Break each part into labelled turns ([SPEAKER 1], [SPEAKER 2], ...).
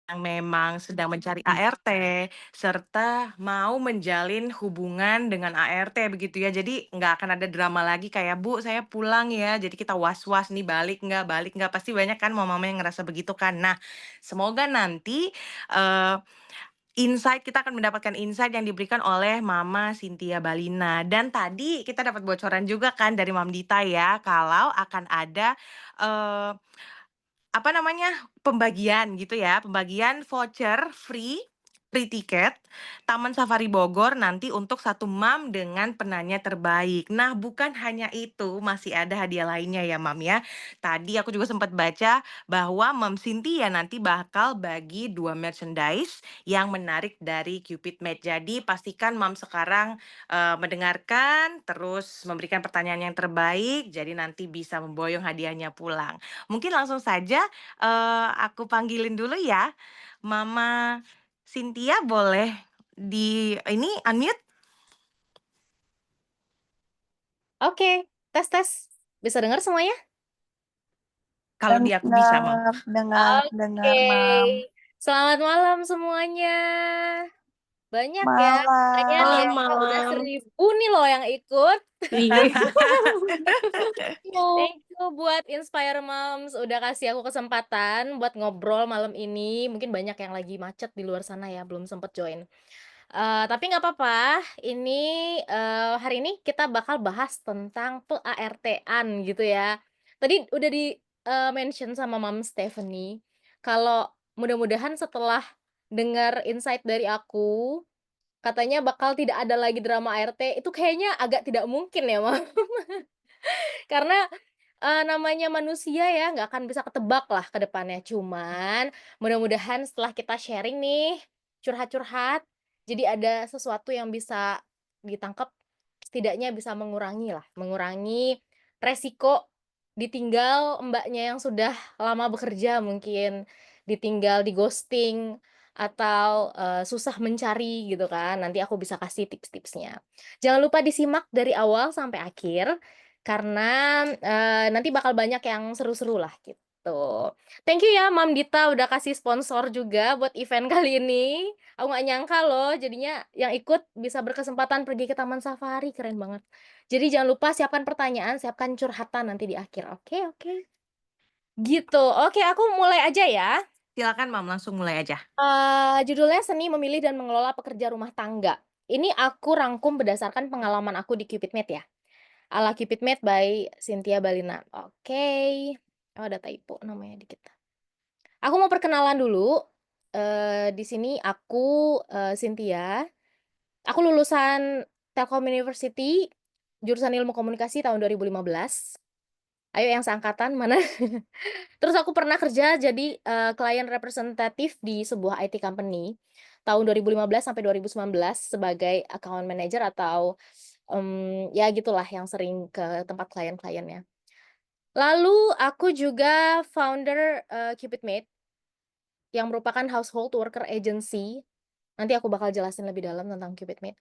[SPEAKER 1] yang memang sedang mencari ART, serta mau menjalin hubungan dengan ART begitu ya. Jadi nggak akan ada drama lagi kayak, "Bu, saya pulang ya." Jadi kita was-was nih balik nggak, pasti banyak kan mama-mama yang ngerasa begitu kan. Nah, semoga nanti, eee, kita akan mendapatkan insight yang diberikan oleh Mama Cynthia Balina. Dan tadi kita dapat bocoran juga kan dari Mam Dita ya, kalau akan ada, eee apa namanya, pembagian gitu ya, pembagian voucher free tiket Taman Safari Bogor nanti untuk satu mam dengan penanya terbaik. Nah, bukan hanya itu, masih ada hadiah lainnya ya, Mam, ya. Tadi aku juga sempat baca bahwa Mam Cynthia nanti bakal bagi 2 merchandise yang menarik dari Cupid Mate. Jadi pastikan Mam sekarang, mendengarkan, terus memberikan pertanyaan yang terbaik, jadi nanti bisa memboyong hadiahnya pulang. Mungkin langsung saja, aku panggilin dulu ya, Mama Cynthia boleh di ini unmute?
[SPEAKER 2] Oke, tes tes. Bisa dengar semuanya?
[SPEAKER 1] Kalau di aku bisa, Mam.
[SPEAKER 3] Dengar, dengar,
[SPEAKER 2] Oke.
[SPEAKER 3] dengar, Mam.
[SPEAKER 2] Selamat malam semuanya. Banyak ya. Kayaknya nih
[SPEAKER 3] Malam.
[SPEAKER 2] ya,
[SPEAKER 1] Malam.
[SPEAKER 2] udah 1.000 nih loh yang ikut.
[SPEAKER 1] Wih.
[SPEAKER 2] Thank you buat Inspire Moms udah kasih aku kesempatan buat ngobrol malam ini. Mungkin banyak yang lagi macet di luar sana ya, belum sempet join. Tapi nggak apa-apa, ini, hari ini kita bakal bahas tentang pe-ART-an gitu ya. Tadi udah mention sama Mom Stephanie, kalau mudah-mudahan setelah dengar insight dari aku, katanya bakal tidak ada lagi drama ART, itu kayaknya agak tidak mungkin ya, Mam. Karena, namanya manusia ya, nggak akan bisa ketebak lah ke depannya. Cuman, mudah-mudahan setelah kita sharing nih, curhat-curhat, jadi ada sesuatu yang bisa ditangkap, setidaknya bisa mengurangi lah, mengurangi resiko ditinggal Mbaknya yang sudah lama bekerja mungkin, ditinggal, di-ghosting, atau, susah mencari gitu kan. Nanti aku bisa kasih tips-tipsnya. Jangan lupa disimak dari awal sampai akhir, karena, nanti bakal banyak yang seru-seru lah gitu. Thank you ya Mam Dita udah kasih sponsor juga buat event kali ini. Aku nggak nyangka loh jadinya yang ikut bisa berkesempatan pergi ke Taman Safari, keren banget. Jadi jangan lupa siapkan pertanyaan, siapkan curhatan nanti di akhir. Oke oke. Gitu. Oke, aku mulai aja ya.
[SPEAKER 1] Silakan, Mam, langsung mulai aja.
[SPEAKER 2] Judulnya Seni Memilih dan Mengelola Pekerja Rumah Tangga. Ini aku rangkum berdasarkan pengalaman aku di Cupid Mate ya. Ala Cupid Mate by Cynthia Balina. Oke. Oh, ada typo namanya dikit. Aku mau perkenalan dulu. Di sini aku, Cynthia. Aku lulusan Telkom University, jurusan Ilmu Komunikasi tahun 2015. Ayo yang seangkatan mana? Terus aku pernah kerja jadi, client representative di sebuah IT company, tahun 2015 sampai 2019 sebagai account manager atau, ya gitulah yang sering ke tempat klien-kliennya. Lalu aku juga founder, Cupid Mate, yang merupakan household worker agency, nanti aku bakal jelasin lebih dalam tentang Cupid Mate.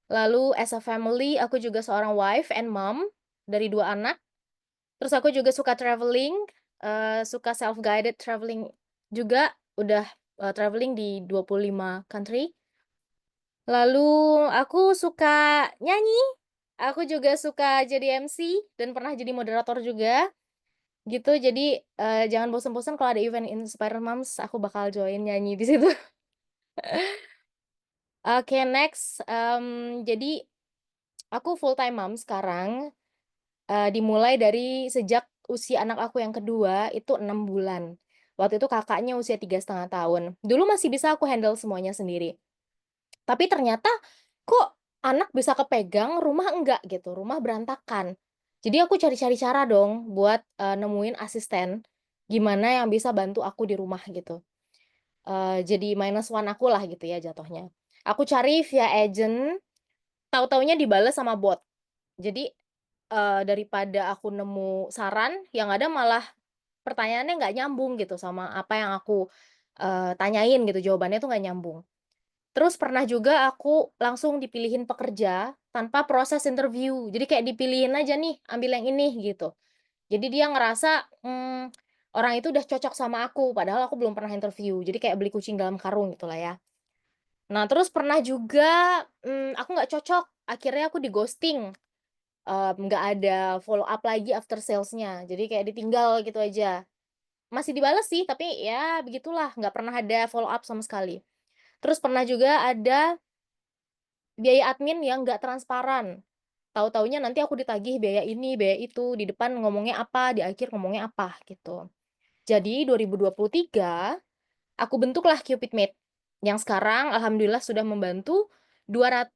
[SPEAKER 2] Lalu as a family, aku juga seorang wife and mom dari 2 anak. Terus aku juga suka traveling, suka self-guided traveling juga, udah, traveling di 25 country. Lalu aku suka nyanyi, aku juga suka jadi MC dan pernah jadi moderator juga, gitu. Jadi, jangan bosen-bosen kalau ada event Inspire Moms, aku bakal join nyanyi di situ. Oke, next, jadi aku full time mom sekarang, dimulai dari sejak usia anak aku yang kedua itu 6 bulan. Waktu itu kakaknya usia 3,5 tahun. Dulu masih bisa aku handle semuanya sendiri. Tapi ternyata kok anak bisa kepegang, rumah enggak gitu, rumah berantakan. Jadi aku cari-cari cara dong buat, nemuin asisten, gimana yang bisa bantu aku di rumah gitu. Jadi minus one aku lah gitu ya jatuhnya. Aku cari via agent, tahu-taunya dibales sama bot. Jadi, daripada aku nemu saran, yang ada malah pertanyaannya nggak nyambung gitu sama apa yang aku, tanyain gitu, jawabannya tuh nggak nyambung. Terus pernah juga aku langsung dipilihin pekerja tanpa proses interview. Jadi kayak dipilihin aja nih, ambil yang ini gitu. Jadi dia ngerasa, orang itu udah cocok sama aku, padahal aku belum pernah interview. Jadi kayak beli kucing dalam karung gitulah ya. Nah, terus pernah juga, aku nggak cocok, akhirnya aku di-ghosting, nggak ada follow up lagi after sales-nya. Jadi kayak ditinggal gitu aja. Masih dibales sih, tapi ya begitulah, nggak pernah ada follow up sama sekali. Terus pernah juga ada biaya admin yang nggak transparan. Tahu-tahunya nanti aku ditagih biaya ini, biaya itu, di depan ngomongnya apa, di akhir ngomongnya apa, gitu. Jadi 2023 aku bentuklah Cupid Mate, yang sekarang alhamdulillah sudah membantu 200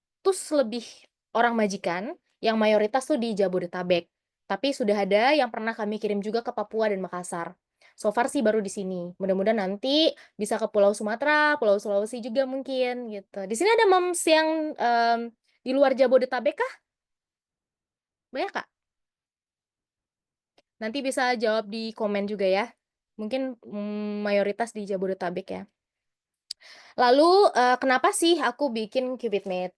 [SPEAKER 2] lebih orang majikan, yang mayoritas tuh di Jabodetabek. Tapi sudah ada yang pernah kami kirim juga ke Papua dan Makassar. So far sih baru di sini. Mudah-mudahan nanti bisa ke Pulau Sumatera, Pulau Sulawesi juga mungkin gitu. Di sini ada moms yang di luar Jabodetabek kah? Banyak Kak? Nanti bisa jawab di komen juga ya. Mungkin mayoritas di Jabodetabek ya. Lalu, kenapa sih aku bikin Cupid Mate?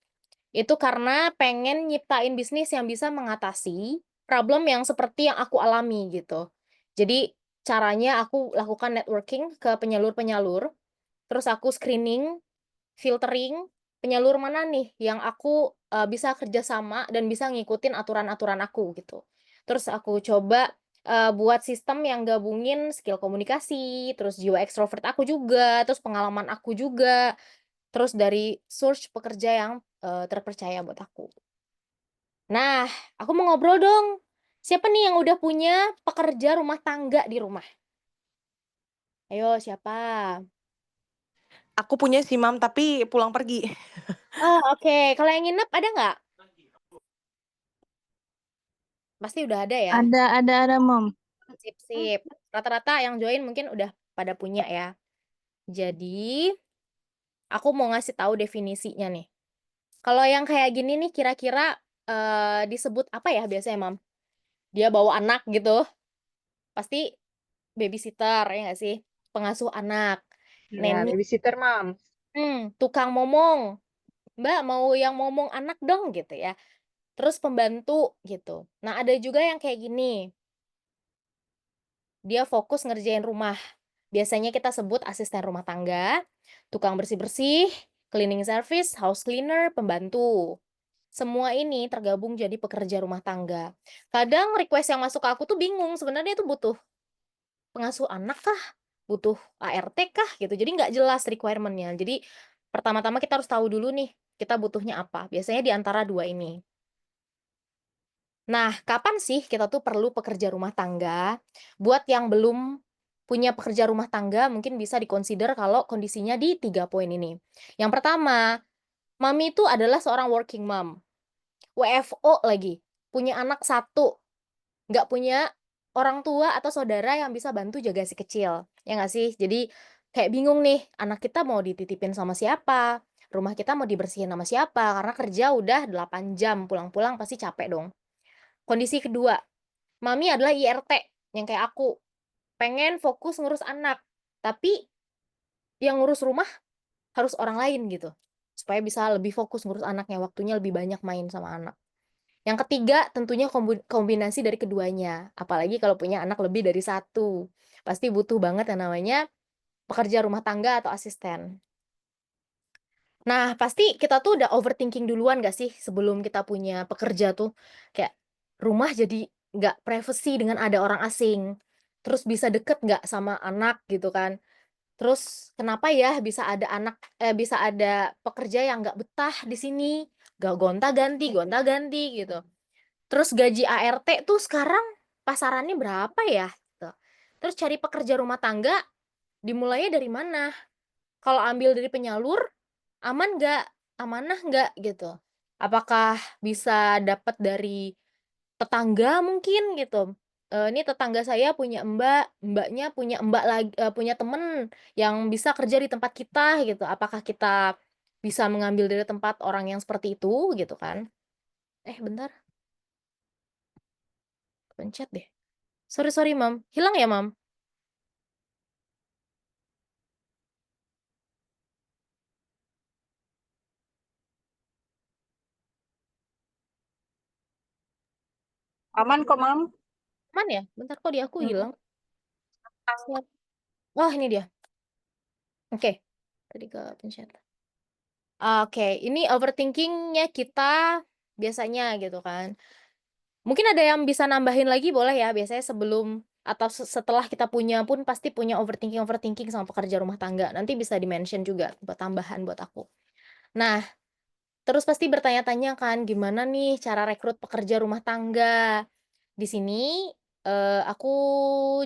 [SPEAKER 2] Itu karena pengen nyiptain bisnis yang bisa mengatasi problem yang seperti yang aku alami gitu. Jadi caranya aku lakukan networking ke penyalur-penyalur, terus aku screening, filtering, penyalur mana nih yang aku, bisa kerja sama dan bisa ngikutin aturan-aturan aku gitu. Terus aku coba, buat sistem yang gabungin skill komunikasi, terus jiwa ekstrovert aku juga, terus pengalaman aku juga, terus dari search pekerja yang, terpercaya buat aku. Nah, aku mau ngobrol dong. Siapa nih yang udah punya pekerja rumah tangga di rumah? Ayo siapa?
[SPEAKER 1] Aku punya sih, Mam, tapi pulang pergi.
[SPEAKER 2] Oh, oke. Kalau yang nginep ada nggak? Pasti udah ada ya?
[SPEAKER 3] Ada, Mom.
[SPEAKER 2] Sip sip. Rata-rata yang join mungkin udah pada punya ya. Jadi, aku mau ngasih tahu definisinya nih. Kalau yang kayak gini nih kira-kira, disebut apa ya biasanya, Mam? Dia bawa anak gitu, pasti babysitter, ya nggak sih? Pengasuh anak,
[SPEAKER 3] Ya,
[SPEAKER 2] nanny,
[SPEAKER 3] babysitter, Mom.
[SPEAKER 2] tukang momong, "Mbak, mau yang momong anak dong," gitu ya. Terus pembantu, gitu. Nah, ada juga yang kayak gini, dia fokus ngerjain rumah. Biasanya kita sebut asisten rumah tangga, tukang bersih-bersih, cleaning service, house cleaner, pembantu. Semua ini tergabung jadi pekerja rumah tangga. Kadang request yang masuk ke aku tuh bingung, sebenarnya itu butuh pengasuh anak kah? Butuh ART kah? Gitu. Jadi nggak jelas requirement-nya. Jadi pertama-tama kita harus tahu dulu nih, kita butuhnya apa. Biasanya di antara dua ini. Nah, kapan sih kita tuh perlu pekerja rumah tangga? Buat yang belum punya pekerja rumah tangga, mungkin bisa dikonsider kalau kondisinya di 3 poin ini. Yang pertama, mami itu adalah seorang working mom, WFO lagi, punya anak satu, nggak punya orang tua atau saudara yang bisa bantu jaga si kecil, ya nggak sih? Jadi kayak bingung nih, anak kita mau dititipin sama siapa? Rumah kita mau dibersihin sama siapa? Karena kerja udah 8 jam, pulang-pulang pasti capek dong. Kondisi kedua, mami adalah IRT yang kayak aku, pengen fokus ngurus anak, tapi yang ngurus rumah harus orang lain gitu, supaya bisa lebih fokus ngurus anaknya, waktunya lebih banyak main sama anak. Yang ketiga, tentunya kombinasi dari keduanya, apalagi kalau punya anak lebih dari satu. Pasti butuh banget yang namanya pekerja rumah tangga atau asisten. Nah, pasti kita tuh udah overthinking duluan gak sih sebelum kita punya pekerja tuh? Kayak rumah jadi nggak privacy dengan ada orang asing. Terus bisa deket nggak sama anak gitu kan? Terus kenapa ya bisa ada pekerja yang nggak betah di sini, gak gonta-ganti gitu. Terus gaji ART tuh sekarang pasarannya berapa ya? Gitu. Terus cari pekerja rumah tangga dimulainya dari mana? Kalau ambil dari penyalur, aman nggak? Amanah nggak? Gitu. Apakah bisa dapat dari tetangga mungkin gitu? Ini tetangga saya punya mbak, mbaknya punya mbak lagi, punya temen yang bisa kerja di tempat kita gitu. Apakah kita bisa mengambil dari tempat orang yang seperti itu gitu kan? Bentar, pencet deh. Sorry sorry Mam, hilang ya Mam?
[SPEAKER 3] Aman kok, Mom.
[SPEAKER 2] Aman ya? Bentar kok di aku
[SPEAKER 3] Mm.
[SPEAKER 2] hilang. Siap. Oh, ini dia. Oke, tadi kepencet. Oke, ini overthinking-nya kita biasanya gitu kan. Mungkin ada yang bisa nambahin lagi boleh ya, biasanya sebelum atau setelah kita punya pun pasti punya overthinking-overthinking sama pekerja rumah tangga. Nanti bisa di-mention juga buat tambahan buat aku. Nah, terus pasti bertanya-tanya kan, gimana nih cara rekrut pekerja rumah tangga? Di sini, aku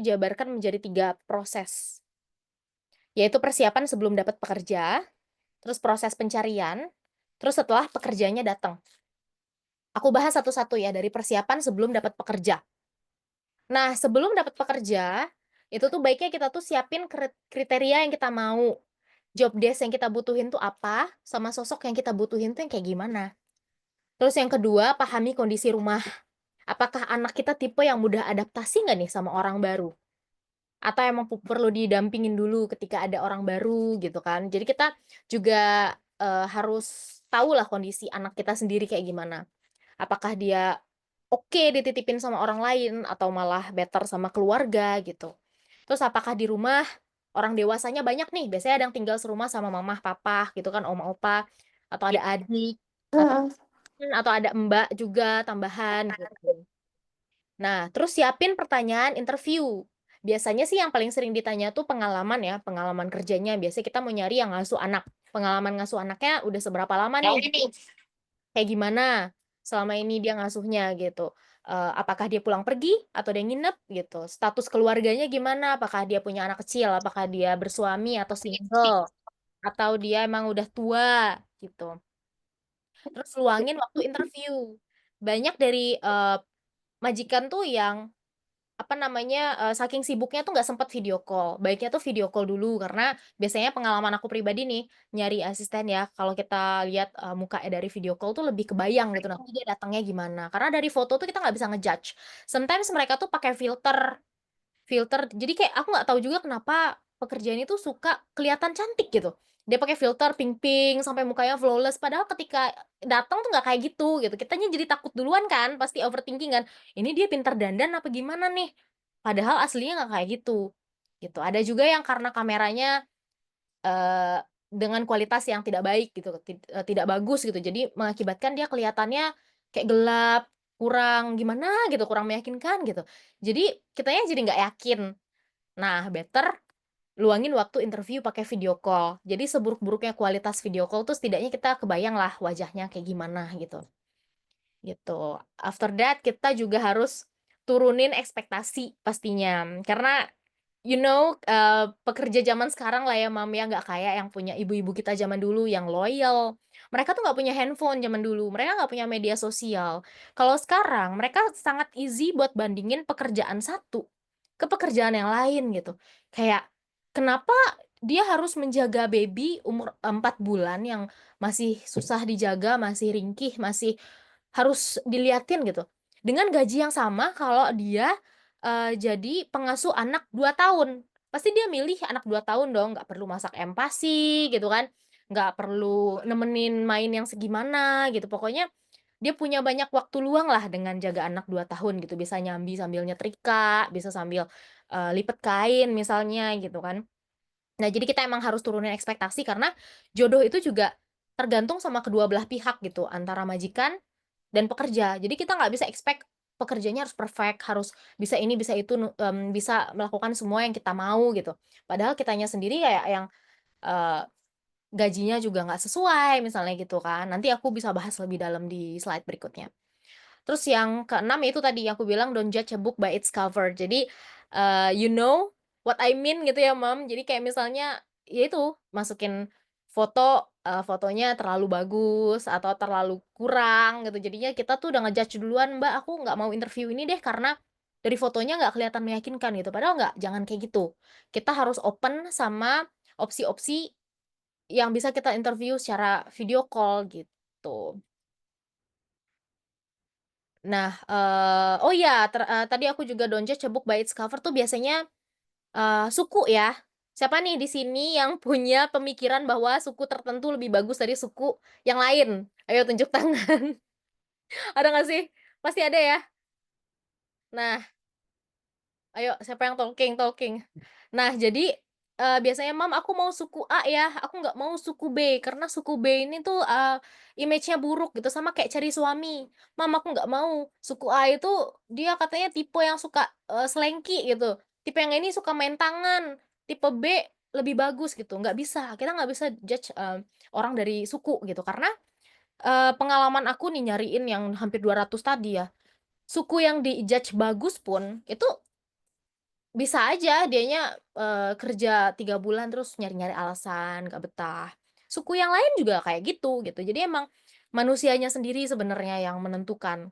[SPEAKER 2] jabarkan menjadi 3 proses, yaitu persiapan sebelum dapat pekerja, terus proses pencarian, terus setelah pekerjanya datang. Aku bahas satu-satu ya, dari persiapan sebelum dapat pekerja. Nah, sebelum dapat pekerja, itu tuh baiknya kita tuh siapin kriteria yang kita mau, job desk yang kita butuhin tuh apa, sama sosok yang kita butuhin tuh yang kayak gimana. Terus yang kedua, pahami kondisi rumah. Apakah anak kita tipe yang mudah adaptasi nggak nih sama orang baru? Atau emang perlu didampingin dulu ketika ada orang baru gitu kan. Jadi kita juga, harus tahulah kondisi anak kita sendiri kayak gimana. Apakah dia oke dititipin sama orang lain atau malah better sama keluarga gitu. Terus apakah di rumah orang dewasanya banyak nih, biasanya ada yang tinggal serumah sama mama, papa gitu kan, oma, opa, atau ada adik, atau atau ada mbak juga tambahan gitu. Nah, terus siapin pertanyaan interview. Biasanya sih yang paling sering ditanya tuh pengalaman ya, pengalaman kerjanya. Biasanya kita mau nyari yang ngasuh anak. Pengalaman ngasuh anaknya udah seberapa lama nih? Kayak gimana selama ini dia ngasuhnya gitu. Apakah dia pulang pergi atau dia nginep gitu. Status keluarganya gimana? Apakah dia punya anak kecil? Apakah dia bersuami atau single? Atau dia emang udah tua gitu. Terus luangin waktu interview. Banyak dari majikan tuh yang apa namanya, saking sibuknya tuh nggak sempet video call. Baiknya tuh video call dulu, karena biasanya pengalaman aku pribadi nih, nyari asisten ya, kalau kita lihat, mukanya dari video call tuh lebih kebayang gitu nanti dia datangnya gimana. Karena dari foto tuh kita nggak bisa ngejudge. Sometimes mereka tuh pakai filter filter, jadi kayak aku nggak tahu juga kenapa pekerjaan itu suka kelihatan cantik gitu. Dia pakai filter pink-pink sampai mukanya flawless, padahal ketika datang tuh nggak kayak gitu. Kitanya jadi takut duluan kan, pasti overthinking kan, "Ini dia pintar dandan apa gimana nih?" Padahal aslinya nggak kayak gitu, gitu. Ada juga yang karena kameranya, dengan kualitas yang tidak baik gitu, tidak bagus gitu, jadi mengakibatkan dia kelihatannya kayak gelap, kurang gimana gitu, kurang meyakinkan gitu. Jadi kitanya jadi nggak yakin. Nah, better luangin waktu interview pakai video call. Jadi seburuk-buruknya kualitas video call tuh setidaknya kita kebayang lah wajahnya kayak gimana gitu, gitu. After that kita juga harus turunin ekspektasi pastinya. Karena pekerja zaman sekarang lah ya, Mam, ya, nggak kayak yang punya ibu-ibu kita zaman dulu yang loyal. Mereka tuh nggak punya handphone zaman dulu, mereka nggak punya media sosial. Kalau sekarang mereka sangat easy buat bandingin pekerjaan satu ke pekerjaan yang lain gitu. Kayak, kenapa dia harus menjaga baby umur 4 bulan yang masih susah dijaga, masih ringkih, masih harus diliatin gitu. Dengan gaji yang sama kalau dia, jadi pengasuh anak 2 tahun. Pasti dia milih anak 2 tahun dong, nggak perlu masak empasi gitu kan, nggak perlu nemenin main yang segimana gitu. Pokoknya dia punya banyak waktu luang lah dengan jaga anak 2 tahun gitu, bisa nyambi sambil nyetrika, bisa sambil, lipet kain misalnya gitu kan. Nah, jadi kita emang harus turunin ekspektasi karena jodoh itu juga tergantung sama kedua belah pihak gitu, antara majikan dan pekerja. Jadi kita nggak bisa expect pekerjanya harus perfect, harus bisa ini, bisa itu, bisa melakukan semua yang kita mau gitu. Padahal kitanya sendiri kayak yang, eee, gajinya juga nggak sesuai misalnya gitu kan. Nanti aku bisa bahas lebih dalam di slide berikutnya. Terus yang keenam itu tadi yang aku bilang don't judge a book by its cover. Jadi, you know what I mean gitu ya, Mom. Jadi kayak misalnya, ya itu, masukin foto, fotonya terlalu bagus atau terlalu kurang gitu. Jadinya kita tuh udah ngejudge duluan, "Mbak, aku nggak mau interview ini deh karena dari fotonya nggak kelihatan meyakinkan," gitu. Padahal nggak, jangan kayak gitu. Kita harus open sama opsi-opsi yang bisa kita interview secara video call gitu. Nah, oh iya, tadi aku juga don't judge a book by its cover tuh biasanya, suku ya. Siapa nih di sini yang punya pemikiran bahwa suku tertentu lebih bagus dari suku yang lain? Ayo tunjuk tangan. Ada nggak sih? Pasti ada ya? Nah, Ayo siapa yang talking talking. Nah jadi, biasanya, "Mom aku mau suku A ya, aku nggak mau suku B, karena suku B ini tuh, image-nya buruk," gitu, sama kayak cari suami. "Mom aku nggak mau, suku A itu dia katanya tipe yang suka, selengki gitu, tipe yang ini suka main tangan, tipe B lebih bagus," gitu. Nggak bisa, kita nggak bisa judge, orang dari suku gitu, karena, pengalaman aku nih nyariin yang hampir 200 tadi ya, suku yang di-judge bagus pun, itu bisa aja dianya, kerja 3 bulan terus nyari-nyari alasan, nggak betah. Suku yang lain juga kayak gitu. Jadi emang manusianya sendiri sebenarnya yang menentukan,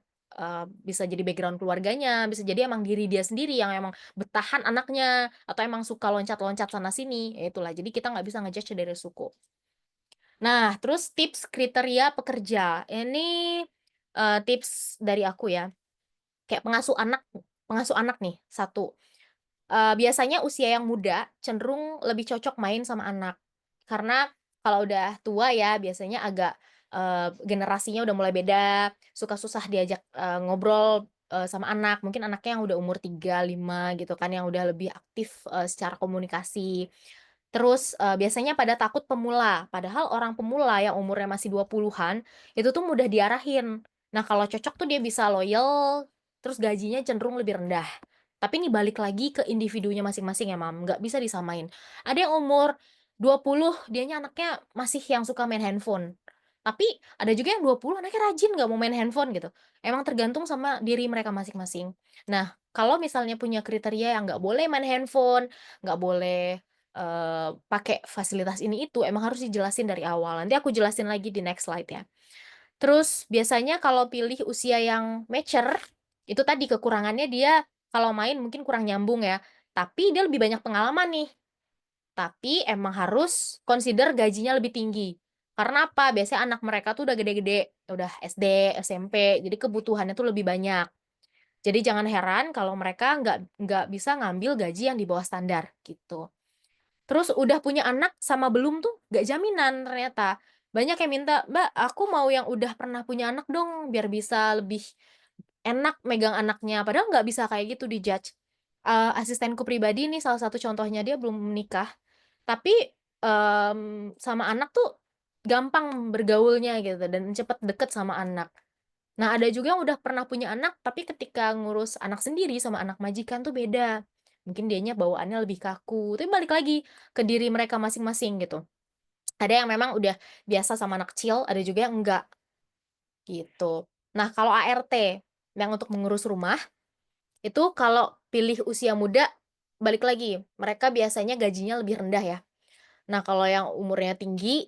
[SPEAKER 2] bisa jadi background keluarganya, bisa jadi emang diri dia sendiri yang emang betahan anaknya, atau emang suka loncat-loncat sana sini, ya itulah. Jadi kita nggak bisa nge-judge dari suku. Nah, terus tips kriteria pekerja. Ini, tips dari aku ya, kayak pengasuh anak nih, satu. Biasanya usia yang muda cenderung lebih cocok main sama anak. Karena kalau udah tua ya biasanya agak, generasinya udah mulai beda, suka susah diajak, ngobrol, sama anak. Mungkin anaknya yang udah umur 3 5 gitu kan, yang udah lebih aktif, secara komunikasi. Terus, biasanya pada takut pemula, padahal orang pemula yang umurnya masih 20-an, itu tuh mudah diarahin. Nah, kalau cocok tuh dia bisa loyal, terus gajinya cenderung lebih rendah. Tapi ini balik lagi ke individunya masing-masing ya, Mam, nggak bisa disamain. Ada yang umur 20 dianya anaknya masih yang suka main handphone. Tapi ada juga yang 20 anaknya rajin nggak mau main handphone gitu. Emang tergantung sama diri mereka masing-masing. Nah, kalau misalnya punya kriteria yang nggak boleh main handphone, nggak boleh, pakai fasilitas ini itu, emang harus dijelasin dari awal. Nanti aku jelasin lagi di next slide ya. Terus biasanya kalau pilih usia yang mature, itu tadi kekurangannya dia kalau main mungkin kurang nyambung ya, tapi dia lebih banyak pengalaman nih. Tapi emang harus consider gajinya lebih tinggi. Karena apa? Biasanya anak mereka tuh udah gede-gede, udah SD, SMP, jadi kebutuhannya tuh lebih banyak. Jadi jangan heran kalau mereka nggak bisa ngambil gaji yang di bawah standar, gitu. Terus udah punya anak sama belum tuh nggak jaminan ternyata. Banyak yang minta, "Mbak, aku mau yang udah pernah punya anak dong, biar bisa lebih enak megang anaknya." Padahal nggak bisa kayak gitu di-judge. Asistenku pribadi nih salah satu contohnya, dia belum menikah, tapi, sama anak tuh gampang bergaulnya gitu dan cepet deket sama anak. Nah, ada juga yang udah pernah punya anak, tapi ketika ngurus anak sendiri sama anak majikan tuh beda. Mungkin dianya bawaannya lebih kaku, tapi balik lagi ke diri mereka masing-masing gitu. Ada yang memang udah biasa sama anak kecil, ada juga yang enggak, gitu. Nah, kalau ART yang untuk mengurus rumah, itu kalau pilih usia muda, balik lagi, mereka biasanya gajinya lebih rendah ya. Nah, kalau yang umurnya tinggi,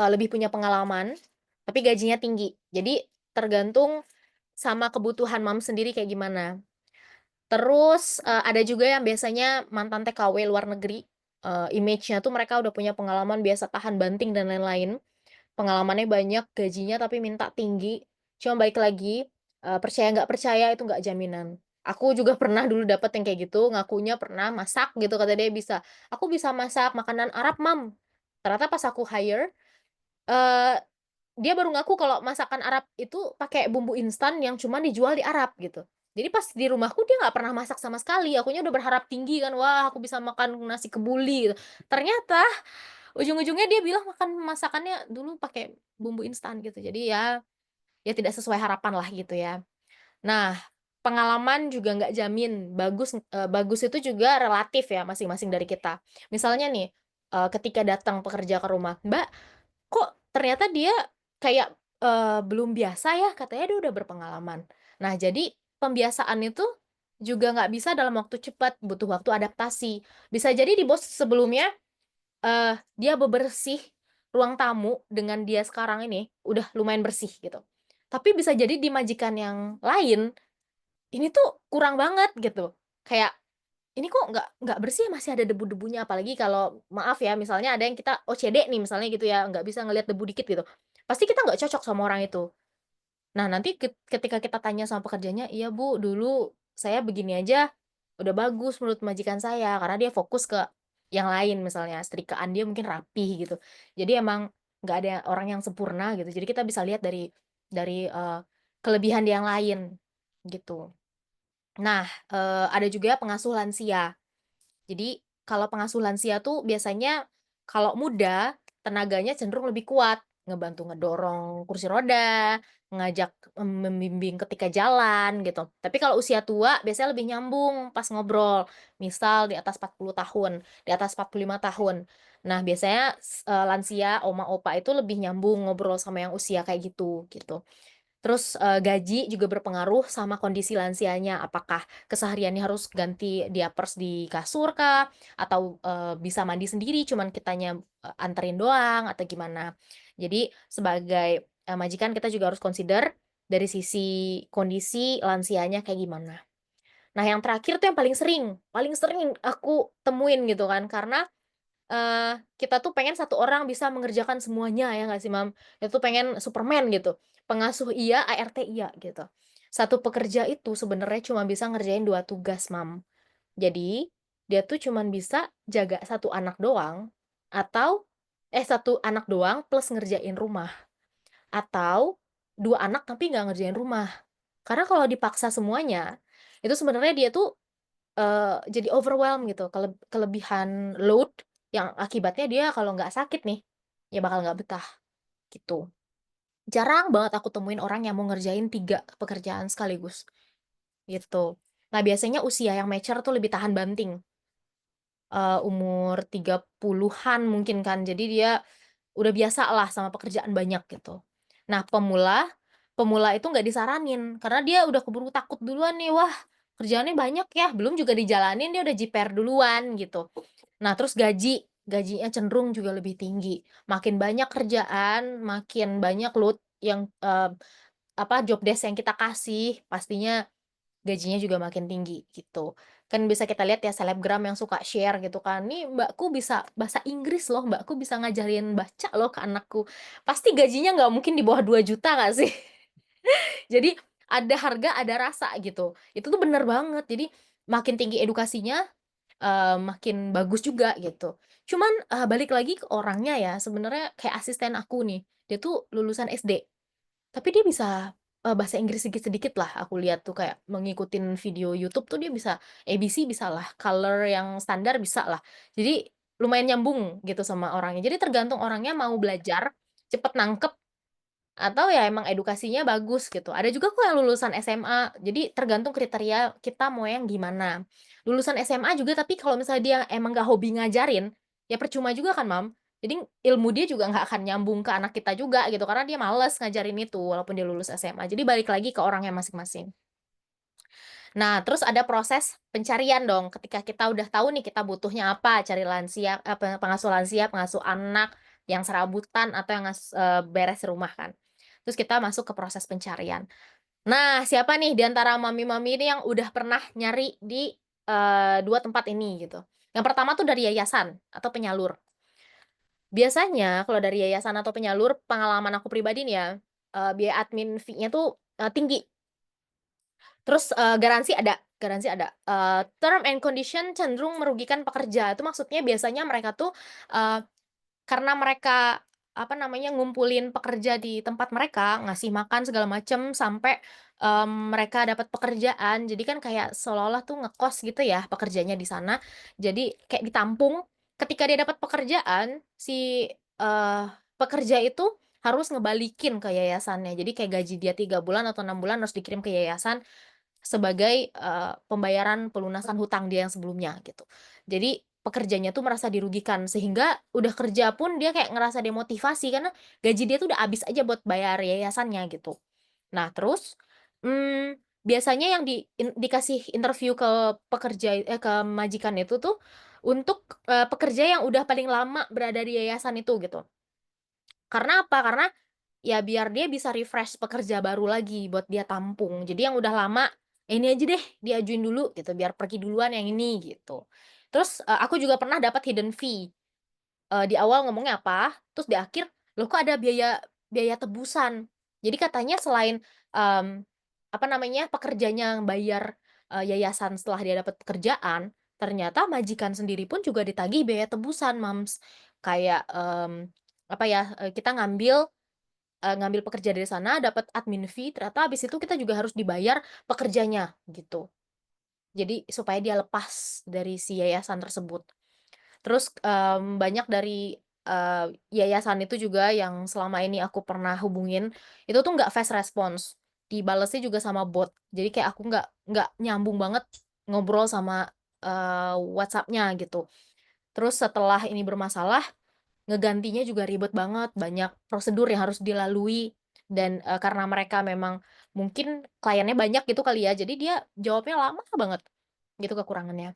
[SPEAKER 2] lebih punya pengalaman, tapi gajinya tinggi. Jadi tergantung sama kebutuhan mom sendiri kayak gimana. Terus, ada juga yang biasanya mantan TKW luar negeri, image-nya tuh mereka udah punya pengalaman biasa tahan banting dan lain-lain, pengalamannya banyak, gajinya tapi minta tinggi. Cuma balik lagi, percaya nggak percaya itu nggak jaminan. Aku juga pernah dulu dapet yang kayak gitu, ngakunya pernah masak gitu, kata dia bisa, "Aku bisa masak makanan Arab, Mom." Ternyata pas aku hire, eee dia baru ngaku kalau masakan Arab itu pakai bumbu instan yang cuma dijual di Arab gitu. Jadi pas di rumahku dia nggak pernah masak sama sekali, akunya udah berharap tinggi kan, "Wah aku bisa makan nasi kebuli," gitu. Ternyata ujung-ujungnya dia bilang makan masakannya dulu pakai bumbu instan gitu. Jadi ya tidak sesuai harapan lah gitu ya. Nah, pengalaman juga nggak jamin bagus, bagus itu juga relatif ya masing-masing dari kita. Misalnya nih, ketika datang pekerja ke rumah, "Mbak, kok ternyata dia kayak, belum biasa ya, katanya dia udah berpengalaman." Nah, jadi pembiasaan itu juga nggak bisa dalam waktu cepat, butuh waktu adaptasi. Bisa jadi di bos sebelumnya, dia bebersih ruang tamu dengan dia sekarang ini udah lumayan bersih gitu. Tapi bisa jadi di majikan yang lain, ini tuh kurang banget gitu. Kayak ini kok nggak bersih, masih ada debu-debunya, apalagi kalau maaf ya, misalnya ada yang kita OCD nih misalnya gitu ya, nggak bisa ngelihat debu dikit gitu. Pasti kita nggak cocok sama orang itu. Nah, nanti ketika kita tanya sama pekerjanya, "Iya Bu, dulu saya begini aja udah bagus menurut majikan saya," karena dia fokus ke yang lain, misalnya setrikaan dia mungkin rapih gitu. Jadi emang nggak ada orang yang sempurna gitu, jadi kita bisa lihat dari, kelebihan dia yang lain, gitu. Nah, ada juga pengasuh lansia. Jadi, kalau pengasuh lansia tuh biasanya kalau muda, tenaganya cenderung lebih kuat, ngebantu ngedorong kursi roda, ngajak, membimbing ketika jalan gitu. Tapi kalau usia tua biasanya lebih nyambung pas ngobrol, misal di atas 40 tahun, di atas 45 tahun. Nah, biasanya lansia, oma, opa itu lebih nyambung ngobrol sama yang usia kayak gitu, gitu. Terus, gaji juga berpengaruh sama kondisi lansianya, apakah kesehariannya harus ganti diapers di kasur kah? Atau, bisa mandi sendiri cuman kitanya, anterin doang atau gimana. Jadi sebagai, majikan kita juga harus consider dari sisi kondisi lansianya kayak gimana. Nah yang terakhir tuh yang paling sering aku temuin gitu kan, karena kita tuh pengen satu orang bisa mengerjakan semuanya ya nggak sih, Mam? Kita tuh pengen Superman gitu, pengasuh iya, ART iya gitu. Satu pekerja itu sebenarnya cuma bisa ngerjain 2 tugas, Mam. Jadi, dia tuh cuman bisa jaga satu anak doang atau satu anak doang plus ngerjain rumah, atau 2 anak tapi nggak ngerjain rumah. Karena kalau dipaksa semuanya, itu sebenarnya dia tuh jadi overwhelm gitu, kelebihan load yang akibatnya dia kalau nggak sakit nih, ya bakal nggak betah, gitu. Jarang banget aku temuin orang yang mau ngerjain 3 pekerjaan sekaligus, gitu. Nah, biasanya usia yang mature tuh lebih tahan banting, umur 30-an mungkin kan, jadi dia udah biasa lah sama pekerjaan banyak gitu. Nah, pemula itu nggak disaranin, karena dia udah keburu takut duluan nih, "Wah, kerjaannya banyak ya," belum juga dijalanin dia udah jiper duluan gitu. Nah, terus gajinya cenderung juga lebih tinggi. Makin banyak kerjaan, makin banyak load yang, job desk yang kita kasih, pastinya gajinya juga makin tinggi, gitu. Kan bisa kita lihat ya selebgram yang suka share gitu kan, "Nih mbakku bisa bahasa Inggris loh, mbakku bisa ngajarin baca loh ke anakku." Pasti gajinya nggak mungkin di bawah 2 juta nggak sih? Jadi, ada harga, ada rasa gitu. Itu tuh bener banget. Jadi, makin tinggi edukasinya, makin bagus juga gitu. Cuman, balik lagi ke orangnya ya, sebenarnya kayak asisten aku nih, dia tuh lulusan SD. Tapi dia bisa, bahasa Inggris sedikit-sedikit lah, aku lihat tuh kayak mengikutin video YouTube tuh dia bisa ABC bisalah, color yang standar bisalah. Jadi lumayan nyambung gitu sama orangnya. Jadi tergantung orangnya mau belajar, cepet nangkep, atau ya emang edukasinya bagus gitu. Ada juga kok yang lulusan SMA, jadi tergantung kriteria kita mau yang gimana. Lulusan SMA juga tapi kalau misalnya dia emang nggak hobi ngajarin, ya percuma juga kan, Mam. Jadi ilmu dia juga nggak akan nyambung ke anak kita juga gitu, karena dia males ngajarin itu walaupun dia lulus SMA. Jadi balik lagi ke orangnya masing-masing. Nah, terus ada proses pencarian dong, ketika kita udah tahu nih kita butuhnya apa, cari lansia pengasuh lansia, pengasuh anak, yang serabutan atau yang beres rumah kan. Terus kita masuk ke proses pencarian. Nah, siapa nih di antara mami-mami ini yang udah pernah nyari di, 2 tempat ini gitu? Yang pertama tuh dari yayasan atau penyalur. Biasanya kalau dari yayasan atau penyalur, pengalaman aku pribadi nih ya, biaya admin fee-nya tuh, tinggi. Terus, garansi ada, term and condition cenderung merugikan pekerja. Itu maksudnya biasanya mereka tuh, eee, karena mereka, ngumpulin pekerja di tempat mereka, ngasih makan segala macem sampai, mereka dapat pekerjaan. Jadi kan kayak seolah-olah tuh ngekos gitu ya pekerjanya di sana. Jadi kayak ditampung, ketika dia dapat pekerjaan, si, pekerja itu harus ngebalikin ke yayasannya. Jadi kayak gaji dia 3 bulan atau 6 bulan harus dikirim ke yayasan sebagai, pembayaran pelunasan hutang dia yang sebelumnya gitu. Jadi pekerjanya tuh merasa dirugikan sehingga udah kerja pun dia kayak ngerasa demotivasi karena gaji dia tuh udah habis aja buat bayar yayasannya gitu. Nah terus, biasanya yang dikasih interview ke majikan itu tuh untuk, pekerja yang udah paling lama berada di yayasan itu gitu. Karena apa? Karena ya biar dia bisa refresh pekerja baru lagi buat dia tampung. Jadi yang udah lama, "Ini aja deh diajuin dulu," gitu, biar pergi duluan yang ini, gitu. Terus, aku juga pernah dapat hidden fee, di awal ngomongnya apa, terus di akhir, "Loh kok ada biaya biaya tebusan?" Jadi katanya selain, mmm, pekerjanya yang bayar, yayasan setelah dia dapat pekerjaan, ternyata majikan sendiri pun juga ditagih biaya tebusan, Mams. Kayak, kita ngambil pekerja dari sana, dapat admin fee, ternyata habis itu kita juga harus dibayar pekerjanya, gitu. Jadi supaya dia lepas dari si yayasan tersebut. Terus, banyak dari, yayasan itu juga yang selama ini aku pernah hubungin, itu tuh nggak fast response, dibalesnya juga sama bot. Jadi kayak aku nggak nyambung banget ngobrol sama, WhatsApp-nya gitu. Terus setelah ini bermasalah, ngegantinya juga ribet banget, banyak prosedur yang harus dilalui dan, karena mereka memang mungkin kliennya banyak gitu kali ya, jadi dia jawabnya lama banget, gitu kekurangannya.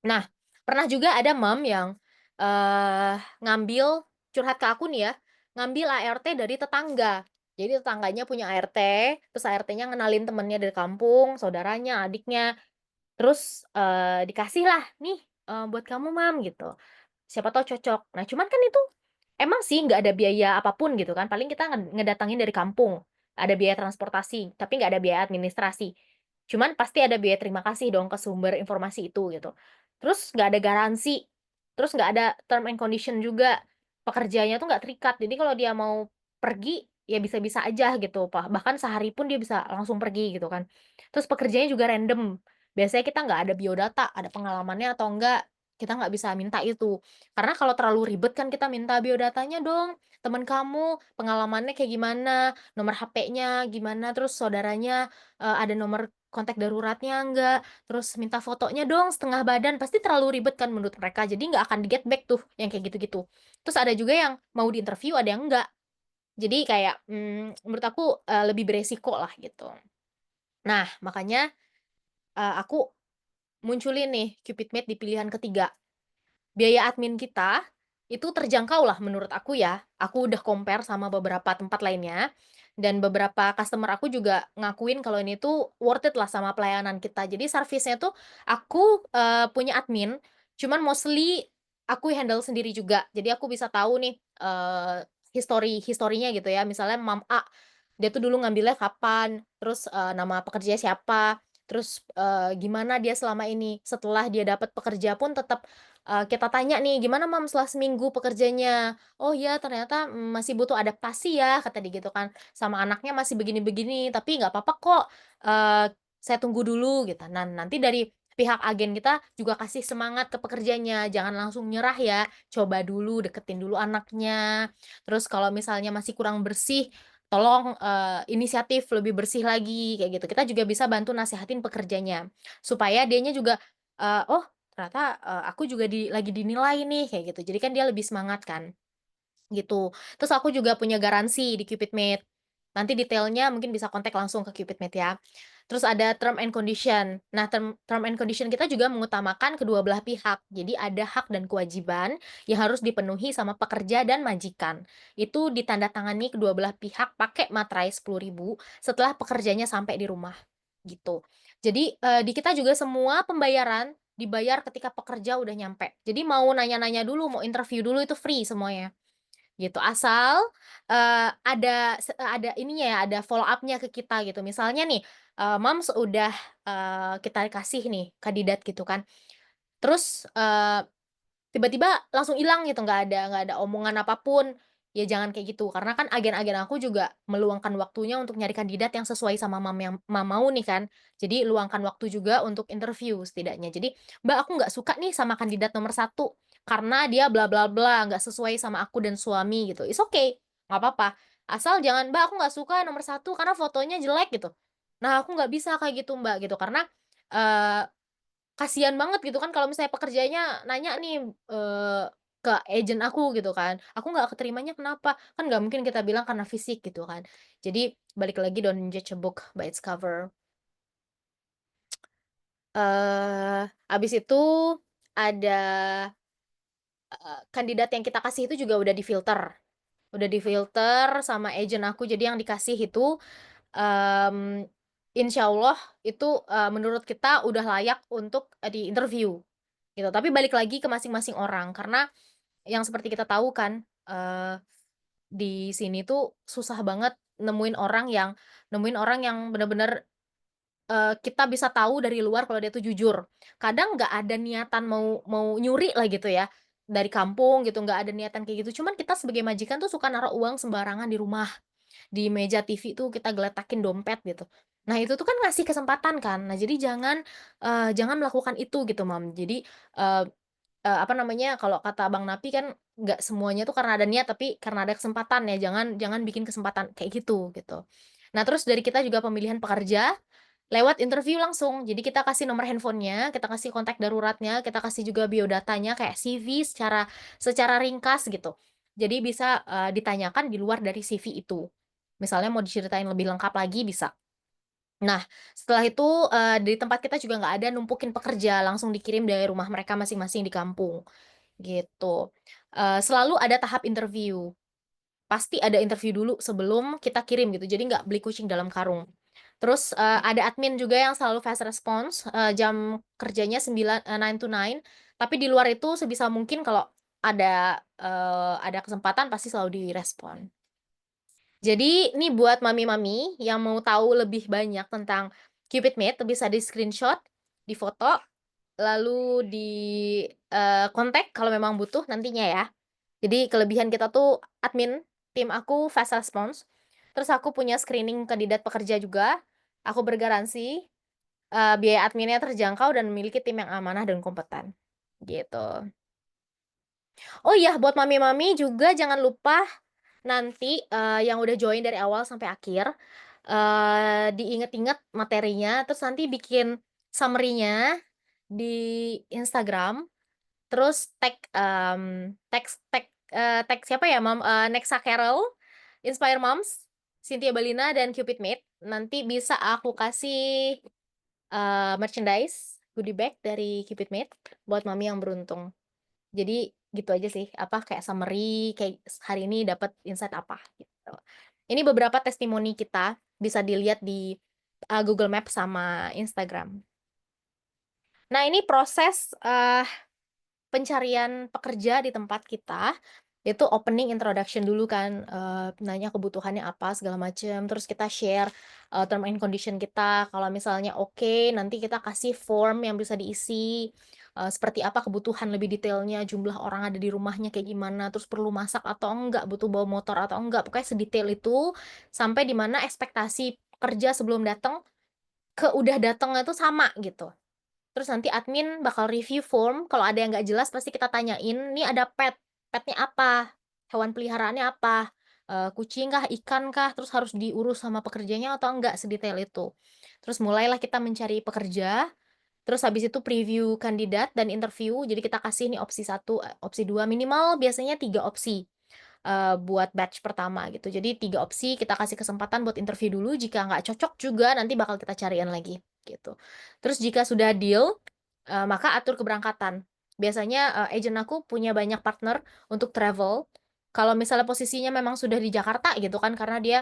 [SPEAKER 2] Nah, pernah juga ada mom yang, ngambil curhat ke aku nih ya, ngambil ART dari tetangga. Jadi tetangganya punya ART, terus ART-nya ngenalin temennya dari kampung, saudaranya, adiknya, terus, dikasihlah, "Nih, buat kamu Mam," gitu. Siapa tahu cocok. Nah, cuman kan itu emang sih nggak ada biaya apapun gitu kan, paling kita ngedatangin dari kampung, ada biaya transportasi, tapi nggak ada biaya administrasi. Cuman pasti ada biaya terima kasih dong ke sumber informasi itu gitu. Terus nggak ada garansi, terus nggak ada term and condition juga, pekerjanya tuh nggak terikat. Jadi kalau dia mau pergi, ya bisa-bisa aja gitu, bahkan sehari pun dia bisa langsung pergi gitu kan. Terus pekerjaannya juga random, biasanya kita nggak ada biodata, ada pengalamannya atau enggak, kita nggak bisa minta itu. Karena kalau terlalu ribet kan kita minta biodatanya dong, teman kamu pengalamannya kayak gimana, nomor HP-nya gimana, terus saudaranya, ada nomor kontak daruratnya enggak, terus minta fotonya dong setengah badan, pasti terlalu ribet kan menurut mereka, jadi nggak akan di-get back tuh yang kayak gitu-gitu. Terus ada juga yang mau diinterview, ada yang enggak. Jadi kayak, menurut aku, lebih beresiko lah gitu. Nah makanya, aku munculin nih Cupid Mate di pilihan ketiga. Biaya admin kita, itu terjangkau lah menurut aku ya. Aku udah compare sama beberapa tempat lainnya, dan beberapa customer aku juga ngakuin kalau ini tuh worth it lah sama pelayanan kita. Jadi servisnya tuh aku, punya admin, cuman mostly aku handle sendiri juga. Jadi aku bisa tahu nih, historinya gitu ya. Misalnya Mom A, dia tuh dulu ngambilnya kapan, terus, nama pekerjanya siapa, terus, gimana dia selama ini. Setelah dia dapat pekerja pun tetap kita tanya nih, "Gimana Mam setelah seminggu pekerjanya?" "Oh ya ternyata, masih butuh adaptasi ya," kata dia gitu kan, "sama anaknya masih begini-begini, tapi nggak apa-apa kok, saya tunggu dulu," gitu. Nah, nanti dari pihak agen kita juga kasih semangat ke pekerjanya, "Jangan langsung nyerah ya, coba dulu, deketin dulu anaknya, terus kalau misalnya masih kurang bersih, tolong, inisiatif lebih bersih lagi," kayak gitu. Kita juga bisa bantu nasehatin pekerjanya, supaya dianya juga, "Oh ternyata, aku juga lagi dinilai nih," kayak gitu. Jadi kan dia lebih semangat kan, gitu. Terus aku juga punya garansi di Cupidmate. Nanti detailnya mungkin bisa kontak langsung ke Cupidmate ya. Terus ada term and condition. Nah, term term and condition kita juga mengutamakan kedua belah pihak. Jadi ada hak dan kewajiban yang harus dipenuhi sama pekerja dan majikan. Itu ditandatangani kedua belah pihak pakai materai 10.000 setelah pekerjanya sampai di rumah, gitu. Jadi, di kita juga semua pembayaran dibayar ketika pekerja udah nyampe. Jadi mau nanya-nanya dulu, mau interview dulu itu free semuanya. Gitu, asal, ada ininya ya, ada follow up-nya ke kita gitu. Misalnya nih, Mams udah, kita kasih nih kandidat gitu kan, terus, tiba-tiba langsung hilang gitu, nggak ada omongan apapun, ya jangan kayak gitu. Karena kan agen-agen aku juga meluangkan waktunya untuk nyari kandidat yang sesuai sama yang Mam mau nih kan. Jadi luangkan waktu juga untuk interview setidaknya. Jadi, "Mbak, aku nggak suka nih sama kandidat nomor satu karena dia bla bla bla, nggak sesuai sama aku dan suami," gitu. It's okay, nggak apa-apa. Asal jangan, "Mbak, aku nggak suka nomor satu karena fotonya jelek," gitu. Nah, aku nggak bisa kayak gitu, Mbak, gitu. Karena, eee kasihan banget gitu kan kalau misalnya pekerjanya nanya nih, ke agen aku gitu kan, "Aku nggak keterimanya kenapa?" Kan nggak mungkin kita bilang karena fisik gitu kan. Jadi balik lagi don't judge a book by its cover. Habis itu ada, kandidat yang kita kasih itu juga udah difilter sama agen aku jadi yang dikasih itu, mmm, insyaallah itu, menurut kita udah layak untuk, di-interview. Gitu, tapi balik lagi ke masing-masing orang, karena yang seperti kita tahu kan, di sini tuh susah banget nemuin orang yang bener-bener, kita bisa tahu dari luar kalau dia tuh jujur. Kadang nggak ada niatan mau mau nyuri lah gitu ya, dari kampung gitu, nggak ada niatan kayak gitu, cuman kita sebagai majikan tuh suka naruh uang sembarangan di rumah. di meja TV tuh kita geletakin dompet gitu. Nah itu tuh kan ngasih kesempatan kan. Nah jadi jangan melakukan itu gitu, Mom. Jadi, eee apa namanya, kalau kata Bang Napi kan nggak semuanya tuh karena ada niat, tapi karena ada kesempatan ya, jangan jangan bikin kesempatan kayak gitu. Nah, terus dari kita juga pemilihan pekerja lewat interview langsung. Jadi kita kasih nomor handphonenya, kita kasih kontak daruratnya, kita kasih juga biodatanya kayak CV secara ringkas gitu. Jadi bisa, ditanyakan di luar dari CV itu. Misalnya mau diceritain lebih lengkap lagi bisa. Nah, setelah itu, di tempat kita juga nggak ada numpukin pekerja, langsung dikirim dari rumah mereka masing-masing di kampung, gitu. Selalu ada tahap interview, pasti ada interview dulu sebelum kita kirim gitu, jadi nggak beli kucing dalam karung. Terus, ada admin juga yang selalu fast response, jam kerjanya 9 to 9, tapi di luar itu sebisa mungkin kalau ada kesempatan pasti selalu direspon. Jadi, ini buat mami-mami yang mau tahu lebih banyak tentang Cupid Mate, bisa di-screenshot, difoto, lalu kontak kalau memang butuh nantinya ya. Jadi kelebihan kita tuh admin, tim aku fast response, terus aku punya screening kandidat pekerja juga, aku bergaransi, biaya adminnya terjangkau dan memiliki tim yang amanah dan kompeten, gitu. Oh iya, buat mami-mami juga jangan lupa nanti, yang udah join dari awal sampai akhir, diinget-inget materinya, terus nanti bikin summary-nya di Instagram, terus tag siapa ya, Nexa Carol, Inspire Moms, Cynthia Belina, dan Cupid Mate. Nanti bisa aku kasih, merchandise, goodie bag dari Cupid Mate buat mami yang beruntung. Jadi gitu aja sih, apa, kayak summary, kayak hari ini dapat insight apa, gitu. Ini beberapa testimoni kita, bisa dilihat di, Google Maps sama Instagram. Nah ini proses, pencarian pekerja di tempat kita, itu opening introduction dulu kan, nanya kebutuhannya apa segala macem, terus kita share, term and condition kita, kalau misalnya oke, nanti kita kasih form yang bisa diisi, seperti apa kebutuhan lebih detailnya, jumlah orang ada di rumahnya kayak gimana, terus perlu masak atau enggak, butuh bawa motor atau enggak, pokoknya sedetail itu, sampai di mana ekspektasi kerja sebelum datang, ke udah datangnya itu sama gitu. Terus nanti admin bakal review form, kalau ada yang nggak jelas pasti kita tanyain, "Nih ada petnya apa? Hewan peliharaannya apa? Kucing kah, ikan kah?" Terus harus diurus sama pekerjanya atau enggak, sedetail itu. Terus mulailah kita mencari pekerja, terus habis itu preview kandidat dan interview, jadi kita kasih nih opsi satu, opsi 2, minimal biasanya 3 opsi, buat batch pertama gitu. Jadi 3 opsi, kita kasih kesempatan buat interview dulu, jika nggak cocok juga nanti bakal kita cariin lagi, gitu. Terus jika sudah deal, maka atur keberangkatan. Biasanya, agen aku punya banyak partner untuk travel. Kalau misalnya posisinya memang sudah di Jakarta gitu kan, karena dia,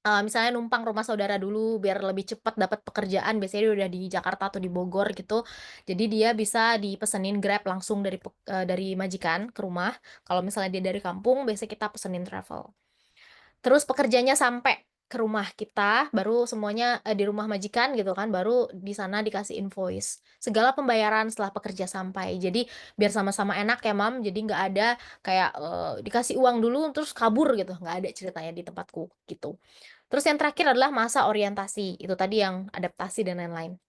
[SPEAKER 2] misalnya numpang rumah saudara dulu biar lebih cepat dapat pekerjaan, biasanya dia udah di Jakarta atau di Bogor gitu. Jadi dia bisa dipesenin Grab langsung dari majikan ke rumah. Kalau misalnya dia dari kampung, biasanya kita pesenin travel. Terus pekerjanya sampai ke rumah kita, baru semuanya, di rumah majikan gitu kan, baru di sana dikasih invoice. Segala pembayaran setelah pekerja sampai. Jadi biar sama-sama enak ya, Mom, jadi nggak ada kayak, dikasih uang dulu terus kabur gitu, nggak ada ceritanya di tempatku, gitu. Terus yang terakhir adalah masa orientasi, itu tadi yang adaptasi dan lain-lain.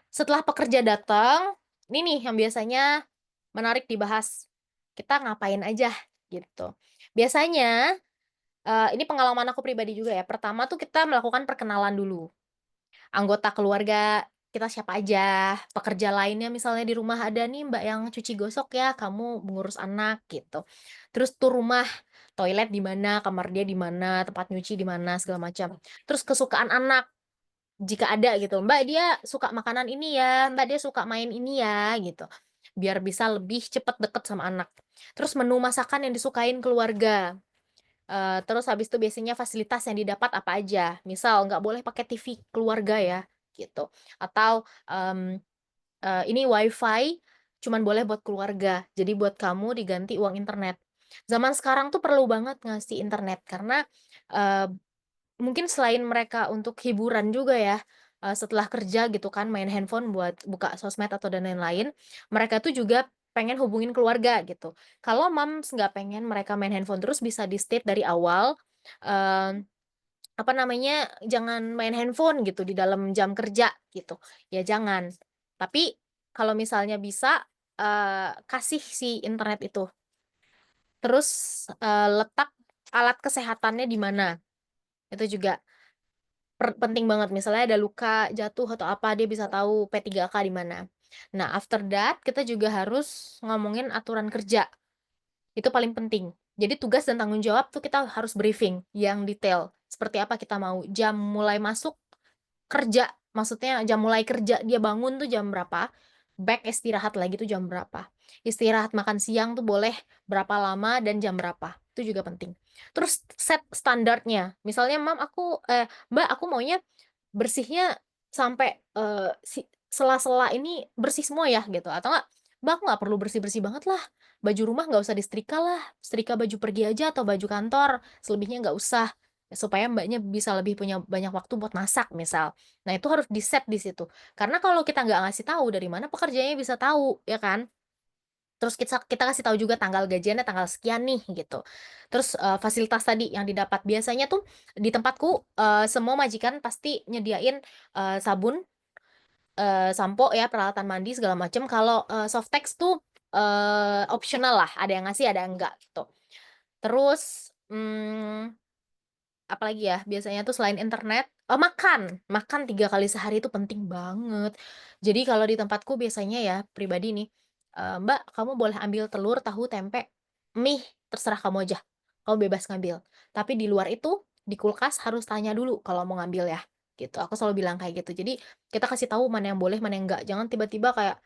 [SPEAKER 2] Setelah pekerja datang, ini nih yang biasanya menarik dibahas, kita ngapain aja, gitu. Biasanya ini pengalaman aku pribadi juga ya, pertama tuh kita melakukan perkenalan dulu. Anggota keluarga kita siapa aja, pekerja lainnya misalnya di rumah ada nih Mbak yang cuci gosok ya, kamu mengurus anak gitu. Terus tuh rumah, toilet di mana, kamar dia di mana, tempat nyuci di mana, segala macam. Terus kesukaan anak, jika ada gitu, "Mbak dia suka makanan ini ya, Mbak dia suka main ini ya," gitu. Biar bisa lebih cepet deket sama anak. Terus menu masakan yang disukain keluarga. Terus habis itu biasanya fasilitas yang didapat apa aja, misal nggak boleh pakai TV keluarga ya, gitu. Atau, ini WiFi cuman boleh buat keluarga, jadi buat kamu diganti uang internet. Zaman sekarang tuh perlu banget ngasih internet karena, eee, mungkin selain mereka untuk hiburan juga ya, setelah kerja gitu kan main handphone buat buka sosmed atau dan lain-lain, mereka tuh juga pengen hubungin keluarga gitu. Kalau moms nggak pengen mereka main handphone terus bisa di-state dari awal, eee, apa namanya, jangan main handphone gitu di dalam jam kerja gitu, ya jangan. Tapi kalau misalnya bisa, kasih si internet itu, terus, letak alat kesehatannya di mana, itu juga penting banget. Misalnya ada luka, jatuh atau apa, dia bisa tahu P3K di mana. Nah, after that kita juga harus ngomongin aturan kerja, itu paling penting. Jadi tugas dan tanggung jawab tuh kita harus briefing yang detail, seperti apa kita mau, jam mulai masuk kerja, maksudnya jam mulai kerja dia bangun tuh jam berapa, back istirahat lagi tuh jam berapa, istirahat makan siang tuh boleh berapa lama dan jam berapa, itu juga penting. Terus set standarnya, misalnya, "Mbak, aku maunya bersihnya sampai, sela-sela ini bersih semua ya," gitu, atau enggak, "Mbak, aku nggak perlu bersih-bersih banget lah, baju rumah nggak usah disetrika lah, setrika baju pergi aja atau baju kantor, selebihnya nggak usah." Supaya Mbaknya bisa lebih punya banyak waktu buat masak misal. Nah, itu harus di-set di situ. Karena kalau kita nggak ngasih tahu, dari mana pekerjanya bisa tahu, ya kan? Terus kita kita kasih tahu juga tanggal gajiannya tanggal sekian nih, gitu. Terus, fasilitas tadi yang didapat, biasanya tuh di tempatku, semua majikan pasti nyediain, sabun, sampo ya, peralatan mandi segala macam. Kalau, Softex tuh, optional lah, ada yang ngasih, ada yang enggak, gitu. Terus, apalagi ya, biasanya tuh selain internet, makan 3 kali sehari itu penting banget. Jadi kalau di tempatku biasanya ya, pribadi nih, "Mbak, kamu boleh ambil telur, tahu, tempe, mie, terserah kamu aja, kamu bebas ngambil. Tapi di luar itu, di kulkas harus tanya dulu kalau mau ngambil ya," gitu. Aku selalu bilang kayak gitu. Jadi kita kasih tahu mana yang boleh, mana yang enggak. Jangan tiba-tiba kayak,